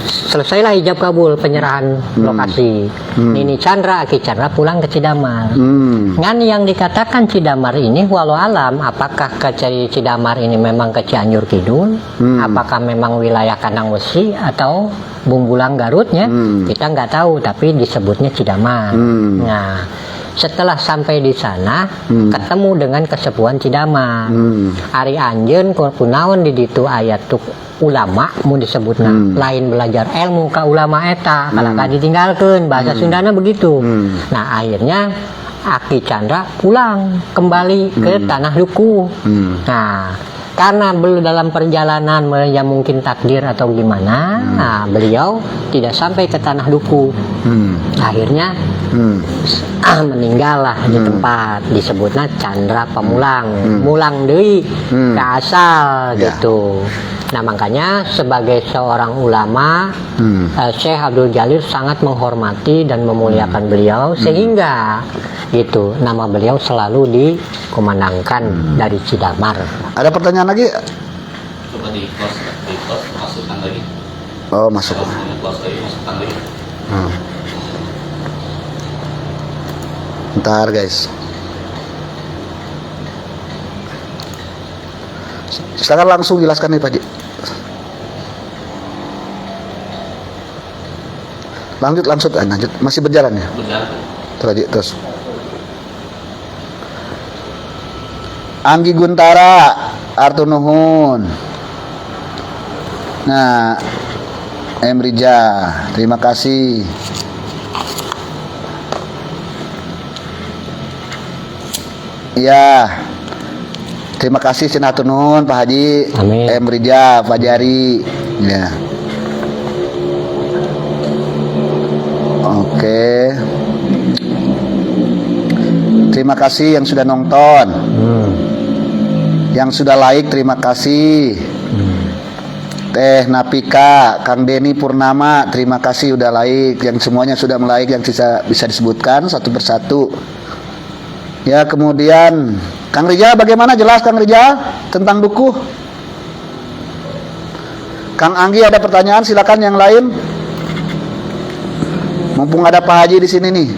selesailah ijab kabul penyerahan lokasi. Nini Chandra, Aki Chandra pulang ke Cidamar. Ngan yang dikatakan Cidamar ini walau alam, apakah ke Cidamar ini memang ke Cianjur Kidul, apakah memang wilayah Kanang Wesi atau Bumbulang Garutnya, kita nggak tahu, tapi disebutnya Cidamar. Nah, setelah sampai di sana ketemu dengan kesepuhan Cidamar. Ari anjeun kunaon di ditu ayat tuk ulama mau disebutna lain belajar ilmu ka ulama eta kalau ditinggalkan bahasa Sundana begitu. Nah, akhirnya Aki Chandra pulang kembali ke tanah Duku. Nah, karena belum dalam perjalanan ya mungkin takdir atau gimana, nah, beliau tidak sampai ke tanah Duku. Akhirnya meninggal lah di tempat disebutnya Chandra Pamulang, mulang deui ke asal gitu. Nah, makanya sebagai seorang ulama, Syekh Abdul Jalil sangat menghormati dan memuliakan beliau, sehingga gitu nama beliau selalu dikumandangkan dari Cidamar. Ada pertanyaan lagi? Coba di close masukkan lagi. Oh, masuk. Di close lagi, masukkan lagi. Bentar guys. Silakan langsung jelaskan nih Pak Haji. Lanjut. Masih berjalan ya? Berjalan. Terus. Anggi Guntara, Artur Nuhun. Nah, Emrija, terima kasih. Ya, terima kasih Senator Nuhun, Pak Haji, Amin. Emrija, Pak Jari. Ya. Oke. Terima kasih yang sudah nonton. Yang sudah like, terima kasih. Teh Napika, Kang Denny Purnama, terima kasih udah like. Yang semuanya sudah like, yang bisa disebutkan satu persatu. Ya, kemudian Kang Rijal, bagaimana jelas Kang Rijal tentang Dukuh? Kang Anggi ada pertanyaan, silakan yang lain. Mumpung ada Pak Haji di sini nih.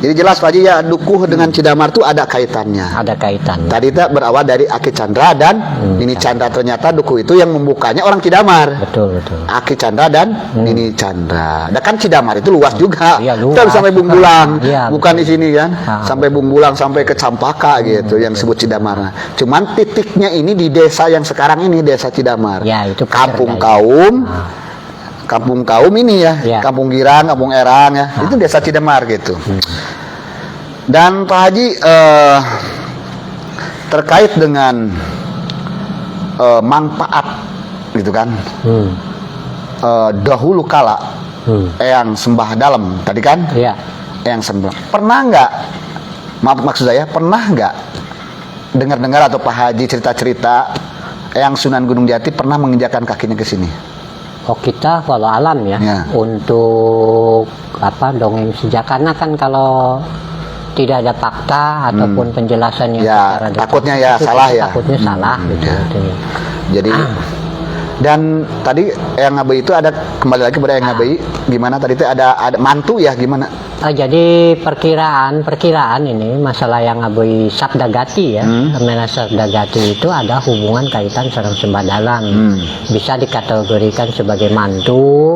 Jadi jelas Pak Haji ya, Dukuh dengan Cidamar itu ada kaitannya. Ada kaitan. Tadi itu berawal dari Aki Chandra dan Nini Chandra, ternyata Dukuh itu yang membukanya orang Cidamar. Betul. Aki Chandra dan Nini Chandra. Dan kan Cidamar itu luas juga. Iya, luas. Kita sampai Bumbulang, Iya, bukan di sini kan. Ah, sampai Bumbulang, sampai ke Campaka gitu yang disebut Cidamar. Cuman titiknya ini di desa yang sekarang ini, desa Cidamar. Ya, itu Kampung Pasir Kaum. Kampung Kaum ini ya, Kampung Girang, Kampung Erang ya. Itu desa Cidamar gitu. Dan Pak Haji terkait dengan manfaat gitu kan. Dahulu kala Eyang sembah dalam tadi kan? Iya. Eyang sembah. Pernah nggak? Maksud saya pernah nggak dengar-dengar atau Pak Haji cerita-cerita Eyang Sunan Gunung Jati pernah menginjakan kakinya ke sini? Oh, kita walau alam ya, untuk dongeng sejak, karena kan kalau tidak ada fakta ataupun penjelasan yang ya, takutnya ya salah ya. Takutnya salah gitu. Ya. Jadi dan tadi Eyang Ngabei itu ada, kembali lagi kepada Eyang Ngabei, gimana tadi itu ada mantu ya, gimana? Jadi perkiraan ini masalah yang abui sabda gati ya. Karena sabda gati itu ada hubungan kaitan sareng sembah dalam. Bisa dikategorikan sebagai mantu,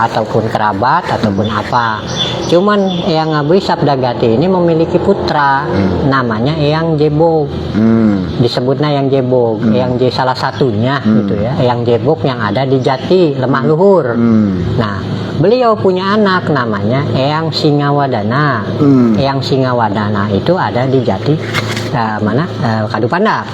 ataupun kerabat ataupun apa. Cuman yang abui sabda gati ini memiliki putra, namanya Eyang Jebog. Disebutnya Eyang Jebog, Eyang J salah satunya gitu ya. Eyang Jebog yang ada di Jati, Lemah Luhur. Nah, beliau punya anak namanya Eyang Singawadana. Eyang Singawadana itu ada di Jati Kadupandak.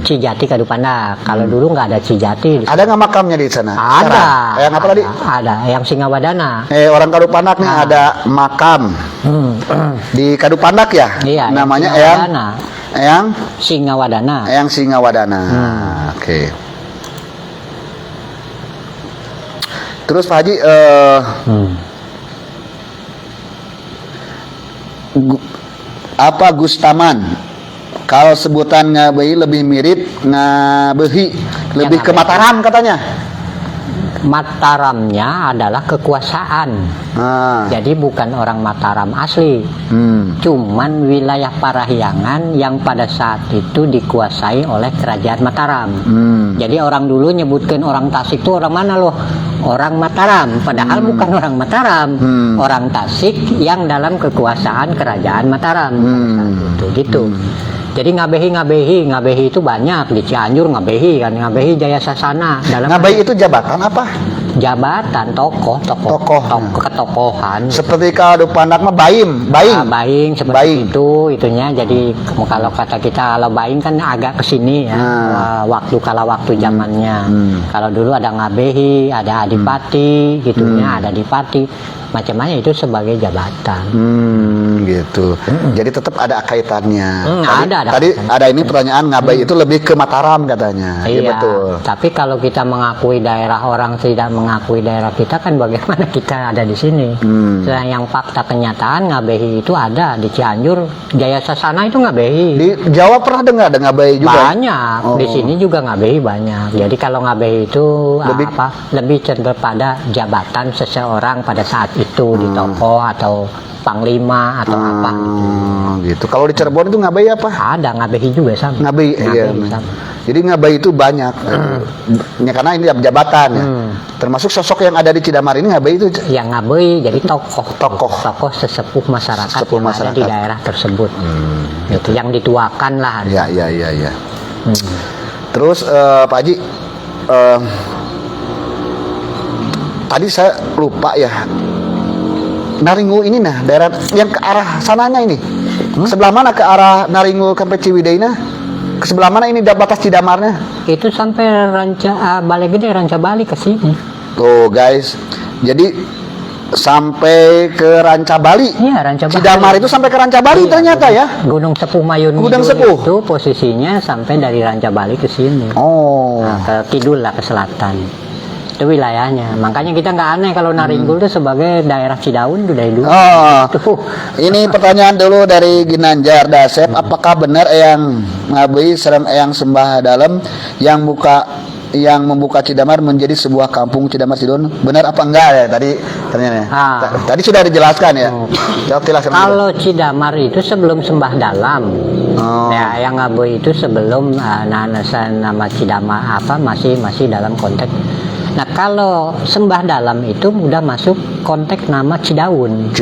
Cijati Kadupandak. Kalau dulu nggak ada Cijati. Ada nggak makamnya di sana? Ada. Eyang apa tadi? Ada Eyang Singawadana. Orang Kadupandak nih ada makam di Kadupandak ya? Iya. Namanya Eyang Singawadana. Eyang Singawadana. Oke. Terus Pak Haji, apa Gustaman? Kalau sebutan Ngabehi lebih mirip Ngabehi, lebih ke Mataram katanya. Mataramnya adalah kekuasaan. Jadi bukan orang Mataram asli. Cuman wilayah Parahyangan yang pada saat itu dikuasai oleh kerajaan Mataram. Jadi orang dulu nyebutkan orang Tasik itu orang mana loh? Orang Mataram. Padahal bukan orang Mataram. Orang Tasik yang dalam kekuasaan kerajaan Mataram. Gitu. Jadi Ngabehi itu banyak di Cianjur. Ngabehi Jaya Sasana. Ngabehi itu jabatan apa? Jabatan, tokoh ketokohan. Seperti kalau Pandak mah Baing seperti itu itunya. Jadi kalau kata kita kalau Baing kan agak kesini ya, waktu zamannya. Kalau dulu ada Ngabehi, ada Adipati gitunya, ada Adipati. Macam-macam itu sebagai jabatan. Gitu. Jadi tetap ada kaitannya. Ada. Tadi ada ini pertanyaan Ngabehi itu lebih ke Mataram katanya. Iya, betul. Tapi kalau kita mengakui daerah orang tidak mengakui daerah kita kan bagaimana kita ada di sini. Yang fakta kenyataan Ngabehi itu ada di Cianjur, Jaya Sasana itu Ngabehi. Di Jawa pernah dengar ada Ngabehi juga? Banyak. Di sini juga Ngabehi banyak. Jadi kalau Ngabehi itu lebih cenderung pada jabatan seseorang pada saat itu di tokoh atau panglima atau apa gitu. Kalau di Cirebon itu Ngabehi apa? Ada Ngabehi juga sama. Ngabehi iya. Jadi Ngabehi itu banyak. Ya, karena ini jabatan ya. Termasuk sosok yang ada di Cidamar ini Ngabehi itu. Yang Ngabehi jadi tokoh sesepuh masyarakat yang ada di daerah tersebut. Itu yang dituakan lah. Ya. Terus Pak Haji, tadi saya lupa ya. Naringgo ini daerah yang ke arah sananya ini. Sebelah mana ke arah Naringgo sampai Ciwideyna? Ke sebelah mana ini batas Cidamarnya? Itu sampai Balai Gede, Ranca Bali ke sini. Tuh guys. Jadi sampai ke Ranca Bali. Iya, Ranca Bali. Cidamar itu sampai ke Ranca Bali ternyata ya. Gunung Sepuh Mayun itu posisinya sampai dari Ranca Bali ke sini. Ke kidul lah, ke selatan. Itu wilayahnya. Makanya kita nggak aneh kalau Naringgul itu sebagai daerah Cidaun dari dulu. Ini pertanyaan dulu dari Ginanjar Dasep. Apakah benar Eyang Ngabehi serem Eyang Sembah Dalem yang membuka Cidamar menjadi sebuah kampung Cidamar Sidon? Benar apa enggak ya tadi ternyata? Tadi sudah dijelaskan ya. Kalau Cidamar itu sebelum Sembah Dalam. Ya, Eyang Ngabehi itu sebelum nama Cidamar masih dalam konteks. Nah, kalau Sembah Dalam itu udah masuk konteks nama Cidaun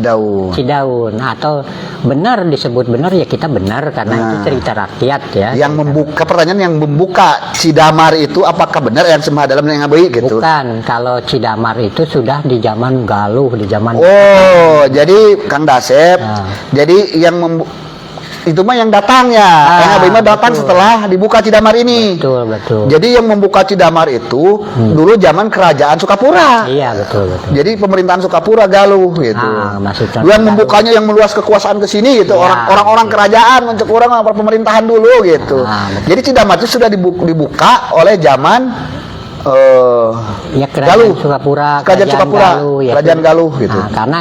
atau benar disebut benar ya kita benar karena itu cerita rakyat ya. Yang membuka Cidamar itu apakah benar yang Sembah Dalam yang Ngabehi gitu? Bukan, kalau Cidamar itu sudah di zaman Galuh, di zaman jadi Kang Dasep. Jadi yang itu mah yang datang ya. Eyang Ngabehi mah datang setelah dibuka Cidamar ini. Betul. Jadi yang membuka Cidamar itu dulu zaman kerajaan Sukapura. Iya, betul. Jadi pemerintahan Sukapura Galuh gitu. Yang membukanya yang meluas kekuasaan ke sini gitu. Orang-orang kerajaan untuk orang pemerintahan dulu gitu. Jadi Cidamar itu sudah dibuka oleh zaman kerajaan Sukapura, Kerajaan Galuh gitu. Karena